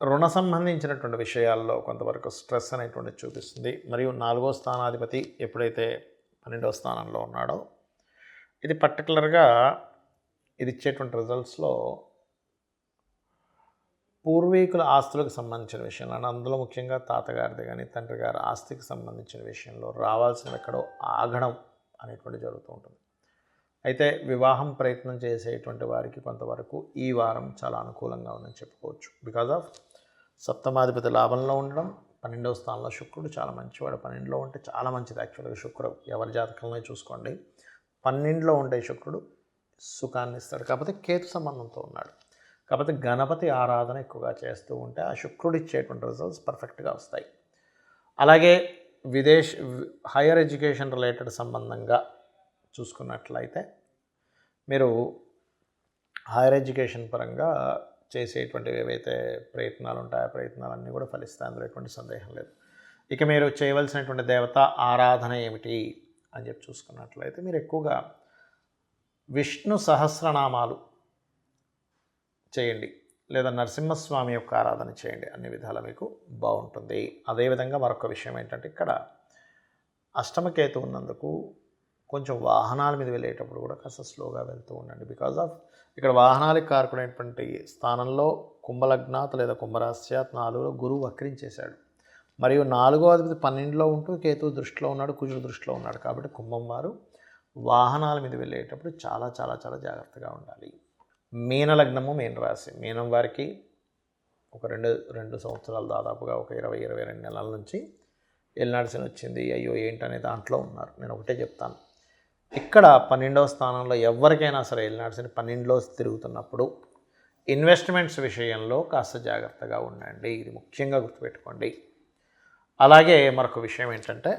రుణ సంబంధించినటువంటి విషయాల్లో కొంతవరకు స్ట్రెస్ అనేటువంటిది చూపిస్తుంది. మరియు 4వ స్థానాధిపతి ఎప్పుడైతే 12వ స్థానంలో ఉన్నాడో ఇది పర్టికులర్గా ఇది ఇచ్చేటువంటి రిజల్ట్స్లో పూర్వీకుల ఆస్తులకు సంబంధించిన విషయంలో, అందులో ముఖ్యంగా తాతగారిది కానీ తండ్రి గారి ఆస్తికి సంబంధించిన విషయంలో రావాల్సిన ఎక్కడో ఆగడం అనేటువంటి జరుగుతూ ఉంటుంది. అయితే వివాహం ప్రయత్నం చేసేటువంటి వారికి కొంతవరకు ఈ వారం చాలా అనుకూలంగా ఉందని చెప్పుకోవచ్చు. బికాజ్ ఆఫ్ సప్తమాధిపతి లాభంలో ఉండడం, 12వ స్థానంలో శుక్రుడు చాలా మంచివాడు. 12లో ఉంటే చాలా మంచిది. యాక్చువల్గా శుక్రుడు ఎవరి జాతకంలో చూసుకోండి, 12లో ఉంటే శుక్రుడు సుఖాన్ని ఇస్తాడు. కాకపోతే కేతు సంబంధంతో ఉన్నాడు. కాకపోతే గణపతి ఆరాధన ఎక్కువగా చేస్తూ ఉంటే ఆ శుక్రుడు ఇచ్చేటువంటి రిజల్ట్స్ పర్ఫెక్ట్గా వస్తాయి. అలాగే హైయర్ ఎడ్యుకేషన్ రిలేటెడ్ సంబంధంగా చూసుకున్నట్లయితే మీరు హైయర్ ఎడ్యుకేషన్ పరంగా చేసేటువంటివి ఏవైతే ప్రయత్నాలు ఉంటాయో ఆ ప్రయత్నాలన్నీ కూడా ఫలిస్తాయి, అందులో ఎటువంటి సందేహం లేదు. ఇక మీరు చేయవలసినటువంటి దేవత ఆరాధన ఏమిటి అని చెప్పి చూసుకున్నట్లయితే మీరు ఎక్కువగా విష్ణు సహస్రనామాలు చేయండి, లేదా నరసింహస్వామి యొక్క ఆరాధన చేయండి. అన్ని విధాలా మీకు బాగుంటుంది. అదేవిధంగా మరొక విషయం ఏంటంటే ఇక్కడ అష్టమకేతు ఉన్నందుకు కొంచెం వాహనాల మీద వెళ్ళేటప్పుడు కూడా కాస్త స్లోగా వెళ్తూ ఉండండి. బికాజ్ ఆఫ్ ఇక్కడ వాహనాలకు కారకుడైనటువంటి స్థానంలో కుంభలగ్నాత్ లేదా కుంభరాశ్యాత్ 4లో గురువు వక్రించేశాడు. మరియు 4వ అధిపతి 12లో ఉంటూ కేతు దృష్టిలో ఉన్నాడు, కుజుడు దృష్టిలో ఉన్నాడు. కాబట్టి కుంభం వారు వాహనాల మీద వెళ్ళేటప్పుడు చాలా చాలా చాలా జాగ్రత్తగా ఉండాలి. మీనలగ్నము మీన రాశి, మీనం వారికి ఒక రెండు సంవత్సరాలు దాదాపుగా ఒక 20-22 నెలల నుంచి ఎల్నాడ్సన్ వచ్చింది. అయ్యో ఏంటనే దాంట్లో ఉన్నారు. నేను ఒకటే చెప్తాను, ఇక్కడ 12వ స్థానంలో ఎవరికైనా సరే ఎల్నాడ్సన్ 12లో తిరుగుతున్నప్పుడు ఇన్వెస్ట్మెంట్స్ విషయంలో కాస్త జాగ్రత్తగా ఉండండి. ఇది ముఖ్యంగా గుర్తుపెట్టుకోండి. అలాగే మరొక విషయం ఏంటంటే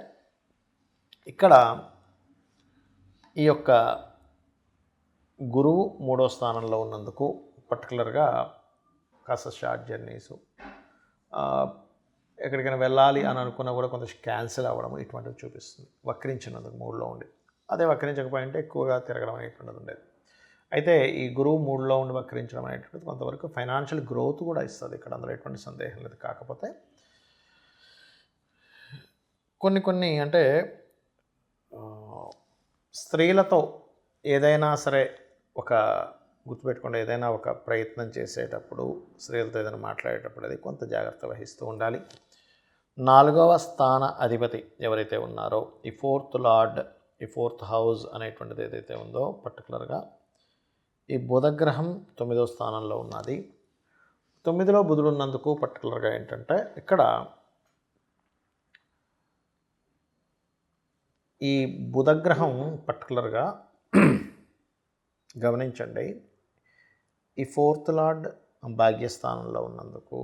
ఇక్కడ ఈ యొక్క గురువు 3వ స్థానంలో ఉన్నందుకు పర్టికులర్గా కాస్త షార్ట్ జర్నీసు, ఎక్కడికైనా వెళ్ళాలి అని అనుకున్నా కూడా కొంత క్యాన్సిల్ అవ్వడం ఇటువంటివి చూపిస్తుంది వక్రించినందుకు 3లో ఉండి. అదే వక్రించకపోయింటే ఎక్కువగా తిరగడం అనేటువంటిది ఉండేది. అయితే ఈ గురువు 3లో ఉండి వక్రించడం అనేటువంటిది కొంతవరకు ఫైనాన్షియల్ గ్రోత్ కూడా ఇస్తుంది ఇక్కడ, అందులో ఎటువంటి సందేహం లేదు. కాకపోతే కొన్ని అంటే స్త్రీలతో ఏదైనా సరే గుర్తుపెట్టుకోండి, ఏదైనా ఒక ప్రయత్నం చేసేటప్పుడు స్త్రీలతో ఏదైనా మాట్లాడేటప్పుడు అది కొంత జాగ్రత్త వహిస్తూ ఉండాలి. 4వ స్థాన అధిపతి ఎవరైతే ఉన్నారో ఈ 4th లార్డ్, ఈ 4th హౌస్ అనేటువంటిది ఏదైతే ఉందో పర్టికులర్గా ఈ బుధగ్రహం 9వ స్థానంలో ఉన్నది. 9లో బుధుడు ఉన్నందుకు పర్టికులర్గా ఏంటంటే ఇక్కడ ఈ బుధగ్రహం పర్టికులర్గా గమనించండి, ఈ 4th లార్డ్ భాగ్యస్థానంలో ఉన్నందుకు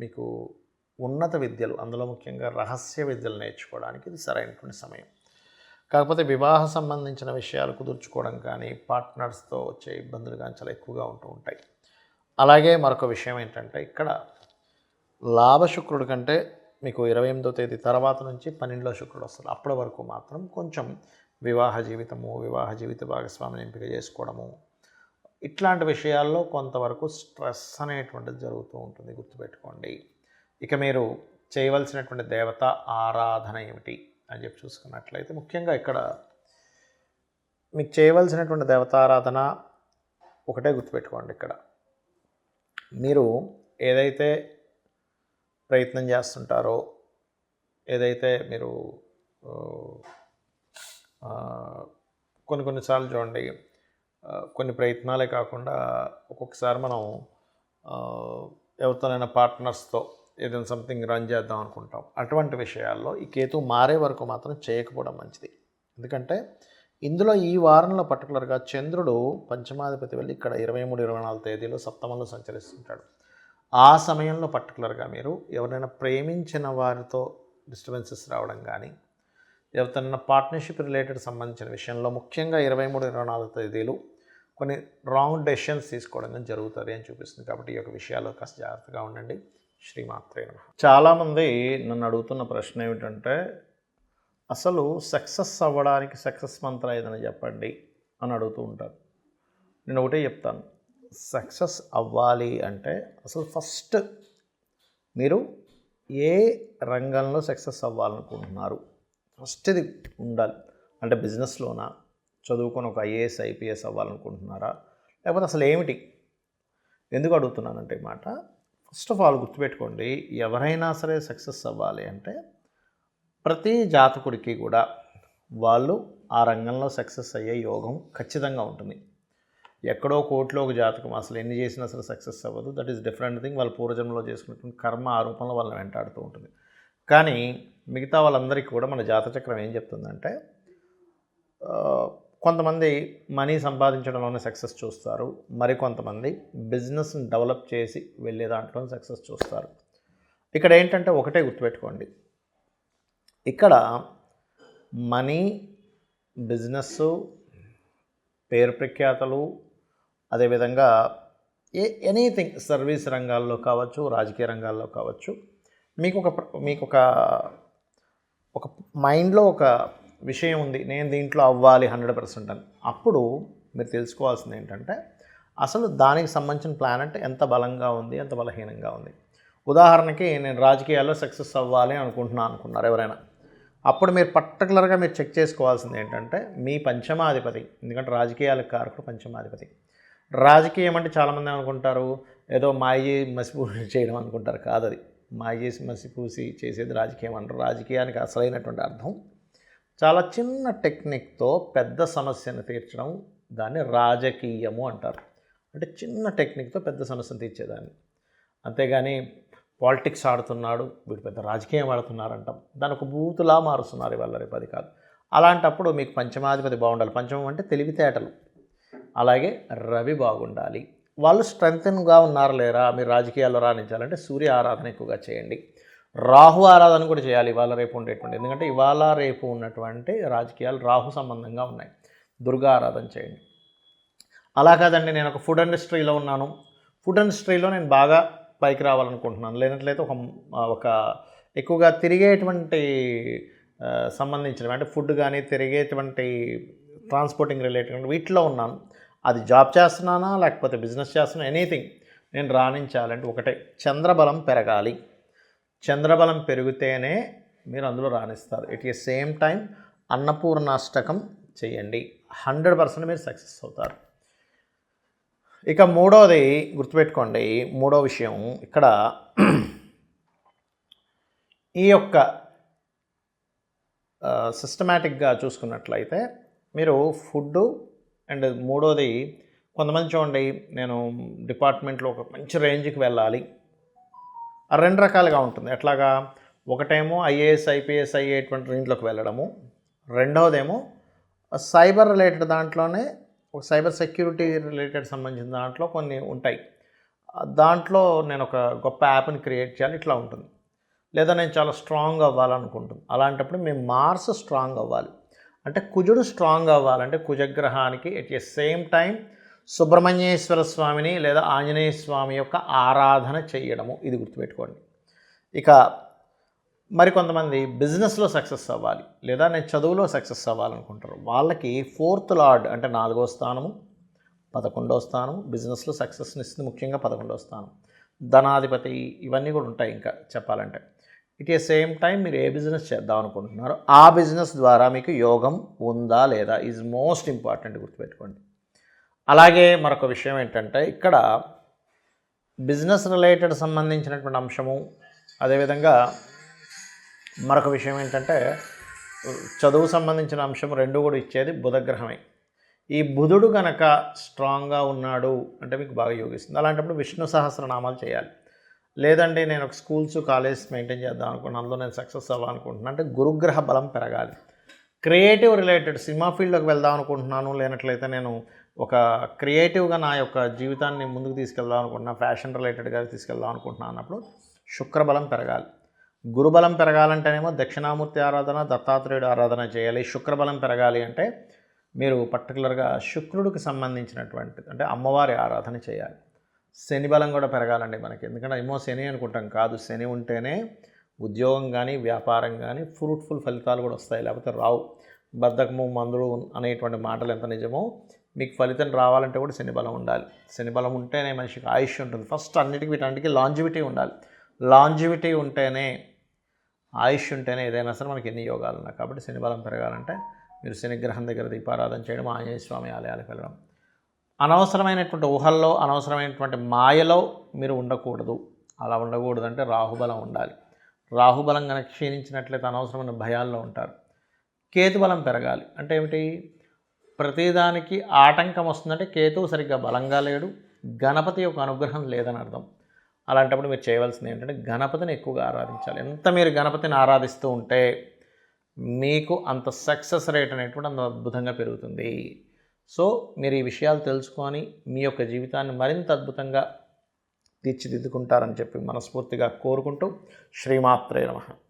మీకు ఉన్నత విద్యలు, అందులో ముఖ్యంగా రహస్య విద్యలు నేర్చుకోవడానికి ఇది సరైనటువంటి సమయం. కాకపోతే వివాహ సంబంధించిన విషయాలు కుదుర్చుకోవడం కానీ పార్ట్నర్స్తో వచ్చే ఇబ్బందులు కానీ చాలా ఎక్కువగా ఉంటూ ఉంటాయి. అలాగే మరొక విషయం ఏంటంటే ఇక్కడ లాభశుక్రుడి కంటే మీకు 28వ తేదీ తర్వాత నుంచి 12లో శుక్రుడు వస్తుంది. అప్పటి వరకు మాత్రం కొంచెం వివాహ జీవిత భాగస్వామిని ఎంపిక చేసుకోవడము, ఇట్లాంటి విషయాల్లో కొంతవరకు స్ట్రెస్ అనేటువంటిది జరుగుతూ ఉంటుంది, గుర్తుపెట్టుకోండి. ఇక మీరు చేయవలసినటువంటి దేవత ఆరాధన ఏమిటి అని చెప్పి చూసుకున్నట్లయితే ముఖ్యంగా ఇక్కడ మీకు చేయవలసినటువంటి దేవతారాధన ఒకటే గుర్తుపెట్టుకోండి. ఇక్కడ మీరు ఏదైతే ప్రయత్నం చేస్తుంటారో, ఏదైతే మీరు కొన్నిసార్లు చూడండి, కొన్ని ప్రయత్నాలే కాకుండా ఒక్కొక్కసారి మనం ఎవరితోనైనా పార్ట్నర్స్తో ఏదైనా సంథింగ్ రన్ చేద్దాం అనుకుంటాం. అటువంటి విషయాల్లో ఈ కేతు మారే వరకు మాత్రం చేయకపోవడం మంచిది. ఎందుకంటే ఇందులో ఈ వారంలో పర్టికులర్గా చంద్రుడు పంచమాధిపతి వెళ్ళి ఇక్కడ 23-24 తేదీలో సప్తమంలో సంచరిస్తుంటాడు. ఆ సమయంలో పర్టికులర్గా మీరు ఎవరైనా ప్రేమించిన వారితో డిస్టర్బెన్సెస్ రావడం కానీ, ఎవరితోనైనా పార్ట్నర్షిప్ రిలేటెడ్ సంబంధించిన విషయంలో ముఖ్యంగా 23, 24 తేదీలు కొన్ని రాంగ్ డెసిషన్స్ తీసుకోవడం కానీ జరుగుతుంది అని చూపిస్తుంది. కాబట్టి ఈ యొక్క విషయాల్లో కాస్త జాగ్రత్తగా ఉండండి. శ్రీమాత్రే నమః. చాలామంది నన్ను అడుగుతున్న ప్రశ్న ఏమిటంటే, అసలు సక్సెస్ అవ్వడానికి సక్సెస్ మంత్రం ఏదైనా చెప్పండి అని అడుగుతూ ఉంటారు. నేను ఒకటే చెప్తాను, సక్సెస్ అవ్వాలి అంటే అసలు ఫస్ట్ మీరు ఏ రంగంలో సక్సెస్ అవ్వాలనుకుంటున్నారు ఫస్ట్ ఇది ఉండాలి. అంటే బిజినెస్లోనా, చదువుకొని ఒక ఐఏఎస్ ఐపీఎస్ అవ్వాలనుకుంటున్నారా, లేకపోతే అసలు ఏమిటి? ఎందుకు అడుగుతున్నానంటే ఈ మాట, ఫస్ట్ ఆఫ్ ఆల్ గుర్తుపెట్టుకోండి, ఎవరైనా సరే సక్సెస్ అవ్వాలి అంటే ప్రతి జాతకుడికి కూడా వాళ్ళు ఆ రంగంలో సక్సెస్ అయ్యే యోగం ఖచ్చితంగా ఉంటుంది. ఎక్కడో కోట్లో ఒక జాతకం అసలు ఎన్ని చేసినా అసలు సక్సెస్ అవ్వదు. That is different thing. వాళ్ళ పూర్వజన్మలో చేసుకున్నటువంటి కర్మ ఆ రూపంలో వాళ్ళని వెంటాడుతూ ఉంటుంది. కానీ మిగతా వాళ్ళందరికీ కూడా మన జాతచక్రం ఏం చెప్తుందంటే, కొంతమంది మనీ సంపాదించడంలోనే సక్సెస్ చూస్తారు, మరికొంతమంది బిజినెస్ని డెవలప్ చేసి వెళ్ళే దాంట్లో సక్సెస్ చూస్తారు. ఇక్కడ ఏంటంటే ఒకటే గుర్తుపెట్టుకోండి, ఇక్కడ మనీ, బిజినెస్సు, పేరు ప్రఖ్యాతలు, అదేవిధంగా ఎనీథింగ్ సర్వీస్ రంగాల్లో కావచ్చు, రాజకీయ రంగాల్లో కావచ్చు, మీకు ఒక మైండ్లో ఒక విషయం ఉంది, నేను దీంట్లో అవ్వాలి 100% అని. అప్పుడు మీరు తెలుసుకోవాల్సింది ఏంటంటే, అసలు దానికి సంబంధించిన ప్లాన్ అంటే ఎంత బలంగా ఉంది, ఎంత బలహీనంగా ఉంది. ఉదాహరణకి నేను రాజకీయాల్లో సక్సెస్ అవ్వాలి అనుకున్నారు ఎవరైనా, అప్పుడు మీరు పర్టికులర్గా మీరు చెక్ చేసుకోవాల్సింది ఏంటంటే మీ పంచమాధిపతి. ఎందుకంటే రాజకీయాలకు కారకుడు పంచమాధిపతి. రాజకీయం అంటే చాలామంది అనుకుంటారు ఏదో మాయ మసిపూసి చేయడం అనుకుంటారు. కాదు, అది మాయ చేసి మసిపూసి చేసేది రాజకీయం అంటారు. రాజకీయానికి అసలైనటువంటి అర్థం చాలా చిన్న టెక్నిక్తో పెద్ద సమస్యను తీర్చడం, దాన్ని రాజకీయము అంటారు. అంటే చిన్న టెక్నిక్తో పెద్ద సమస్యను తీర్చేదాన్ని. అంతేగాని పాలిటిక్స్ ఆడుతున్నాడు, వీడు పెద్ద రాజకీయం ఆడుతున్నారంటాం, దాని ఒక బూతులా మారుస్తున్నారు ఇవాళ రేపు. అది కాదు. అలాంటప్పుడు మీకు పంచమాధిపతి బాగుండాలి. పంచమం అంటే తెలివితేటలు. అలాగే రవి బాగుండాలి. వాళ్ళు స్ట్రెంగ్త్గా ఉన్నారా లేరా, మీరు రాజకీయాల్లో రాణించాలంటే సూర్య ఆరాధన ఎక్కువగా చేయండి. రాహు ఆరాధన కూడా చేయాలి ఇవాళ రేపు ఉండేటువంటి. ఎందుకంటే ఇవాళ రేపు ఉన్నటువంటి రాజకీయాలు రాహు సంబంధంగా ఉన్నాయి. దుర్గా ఆరాధన చేయండి. అలా కాదండి, నేను ఒక ఫుడ్ ఇండస్ట్రీలో ఉన్నాను, ఫుడ్ ఇండస్ట్రీలో నేను బాగా పైకి రావాలనుకుంటున్నాను, లేనట్లయితే ఒక ఎక్కువగా తిరిగేటువంటి సంబంధించినవి అంటే ఫుడ్ కానీ తిరిగేటువంటి ట్రాన్స్పోర్టింగ్ రిలేటెడ్ వీటిలో ఉన్నాను, అది జాబ్ చేస్తున్నానా లేకపోతే బిజినెస్ చేస్తున్నా, ఎనీథింగ్ నేను రాణించాలంటే ఒకటే, చంద్రబలం పెరగాలి. చంద్రబలం పెరిగితేనే మీరు అందులో రాణిస్తారు. At the same time Annapurna Ashtakam చేయండి, 100% మీరు సక్సెస్ అవుతారు. ఇక మూడవది గుర్తుపెట్టుకోండి, మూడో విషయం ఇక్కడ ఈ యొక్క సిస్టమేటిక్గా చూసుకున్నట్లయితే మీరు ఫుడ్డు అండ్ మూడోది కొంతమంది చూడండి, నేను డిపార్ట్మెంట్లో ఒక మంచి రేంజ్కి వెళ్ళాలి, ఆ రెండు రకాలుగా ఉంటుంది. ఎట్లాగా, ఒకటేమో ఐఏఎస్ ఐపీఎస్ అయ్యేటువంటి రేంజ్లోకి వెళ్ళడము, రెండవదేమో సైబర్ రిలేటెడ్ దాంట్లోనే ఒక సైబర్ సెక్యూరిటీ రిలేటెడ్ సంబంధించిన దాంట్లో కొన్ని ఉంటాయి, దాంట్లో నేను ఒక గొప్ప యాప్ని క్రియేట్ చేయాలి, ఇట్లా ఉంటుంది. లేదా నేను చాలా స్ట్రాంగ్ అవ్వాలనుకుంటుంది. అలాంటప్పుడు మేము మార్స్ స్ట్రాంగ్ అవ్వాలి అంటే కుజుడు స్ట్రాంగ్ అవ్వాలంటే కుజగ్రహానికి at the same time Subrahmanyeswara స్వామిని లేదా ఆంజనేయ స్వామి యొక్క ఆరాధన చేయడము, ఇది గుర్తుపెట్టుకోండి. ఇక మరికొంతమంది బిజినెస్లో సక్సెస్ అవ్వాలి లేదా నేను చదువులో సక్సెస్ అవ్వాలనుకుంటారు, వాళ్ళకి 4th లార్డ్ అంటే 4వ స్థానము, 11వ స్థానం బిజినెస్లో సక్సెస్ని ఇస్తుంది, ముఖ్యంగా 11వ స్థానం, ధనాధిపతి, ఇవన్నీ కూడా ఉంటాయి. ఇంకా చెప్పాలంటే ఇట్ ఏ సేమ్ టైం మీరు ఏ బిజినెస్ చేద్దాం అనుకుంటున్నారో ఆ బిజినెస్ ద్వారా మీకు యోగం ఉందా లేదా ఈజ్ మోస్ట్ ఇంపార్టెంట్, గుర్తుపెట్టుకోండి. అలాగే మరొక విషయం ఏంటంటే ఇక్కడ బిజినెస్ రిలేటెడ్ సంబంధించినటువంటి అంశము, అదేవిధంగా మరొక విషయం ఏంటంటే చదువు సంబంధించిన అంశం రెండు కూడా ఇచ్చేది బుధగ్రహమే. ఈ బుధుడు కనుక స్ట్రాంగ్గా ఉన్నాడు అంటే మీకు బాగా యోగిస్తుంది. అలాంటప్పుడు విష్ణు సహస్రనామాలు చేయాలి. లేదండి నేను ఒక స్కూల్స్ కాలేజ్ మెయింటైన్ చేద్దాం అనుకుంటున్నాను, అందులో నేను సక్సెస్ అవ్వాలనుకుంటున్నాను అంటే గురుగ్రహ బలం పెరగాలి. క్రియేటివ్ రిలేటెడ్ సినిమా ఫీల్డ్లోకి వెళ్దాం అనుకుంటున్నాను, లేనట్లయితే నేను ఒక క్రియేటివ్గా నా యొక్క జీవితాన్ని ముందుకు తీసుకెళ్దాం అనుకుంటున్నాను, ఫ్యాషన్ రిలేటెడ్గా తీసుకెళ్దాం అనుకుంటున్నాను అన్నప్పుడు శుక్రబలం పెరగాలి. గురుబలం పెరగాలంటేనేమో దక్షిణామూర్తి ఆరాధన, దత్తాత్రేయుడు ఆరాధన చేయాలి. శుక్రబలం పెరగాలి అంటే మీరు పర్టికులర్గా శుక్రుడికి సంబంధించినటువంటి అంటే అమ్మవారి ఆరాధన చేయాలి. శని బలం కూడా పెరగాలండి మనకి, ఎందుకంటే ఏమో శని అనుకుంటాం, కాదు. శని ఉంటేనే ఉద్యోగం కానీ వ్యాపారం కానీ ఫ్రూట్ఫుల్ ఫలితాలు కూడా వస్తాయి, లేకపోతే రావు. బద్ధకము మందులు అనేటువంటి మాటలు ఎంత నిజమో మీకు ఫలితం రావాలంటే కూడా శని బలం ఉండాలి. శని బలం ఉంటేనే మనిషికి ఆయుష్ ఉంటుంది. ఫస్ట్ అన్నిటికీ వీటన్నిటికీ లాంజివిటీ ఉండాలి. లాంజివిటీ ఉంటేనే, ఆయుష్ ఉంటేనే ఏదైనా సరే మనకి ఎన్ని యోగాలు ఉన్నాయి. కాబట్టి శని బలం పెరగాలంటే మీరు శనిగ్రహం దగ్గర దీపారాధన చేయడం, ఆంజనేయ స్వామి ఆలయాలకు వెళ్ళడం. అనవసరమైనటువంటి ఊహల్లో, అనవసరమైనటువంటి మాయలో మీరు ఉండకూడదు. అలా ఉండకూడదంటే రాహుబలం ఉండాలి. రాహుబలం కనుక క్షీణించినట్లయితే అనవసరమైన భయాల్లో ఉంటారు. కేతుబలం పెరగాలి అంటే ఏమిటి? ప్రతిదానికి ఆటంకం వస్తుందంటే కేతువు సరిగ్గా బలంగా లేడు, గణపతి యొక్క అనుగ్రహం లేదని అర్థం. అలాంటప్పుడు మీరు చేయవలసింది ఏంటంటే గణపతిని ఎక్కువగా ఆరాధించాలి. ఎంత మీరు గణపతిని ఆరాధిస్తూ ఉంటే మీకు అంత సక్సెస్ రేట్ అనేటువంటి అంత అద్భుతంగా పెరుగుతుంది. సో మీరు ఈ విషయాలు తెలుసుకొని మీ యొక్క జీవితాన్ని మరింత అద్భుతంగా తీర్చిదిద్దుకుంటారని చెప్పి మనస్ఫూర్తిగా కోరుకుంటూ శ్రీమాత్రే నమః.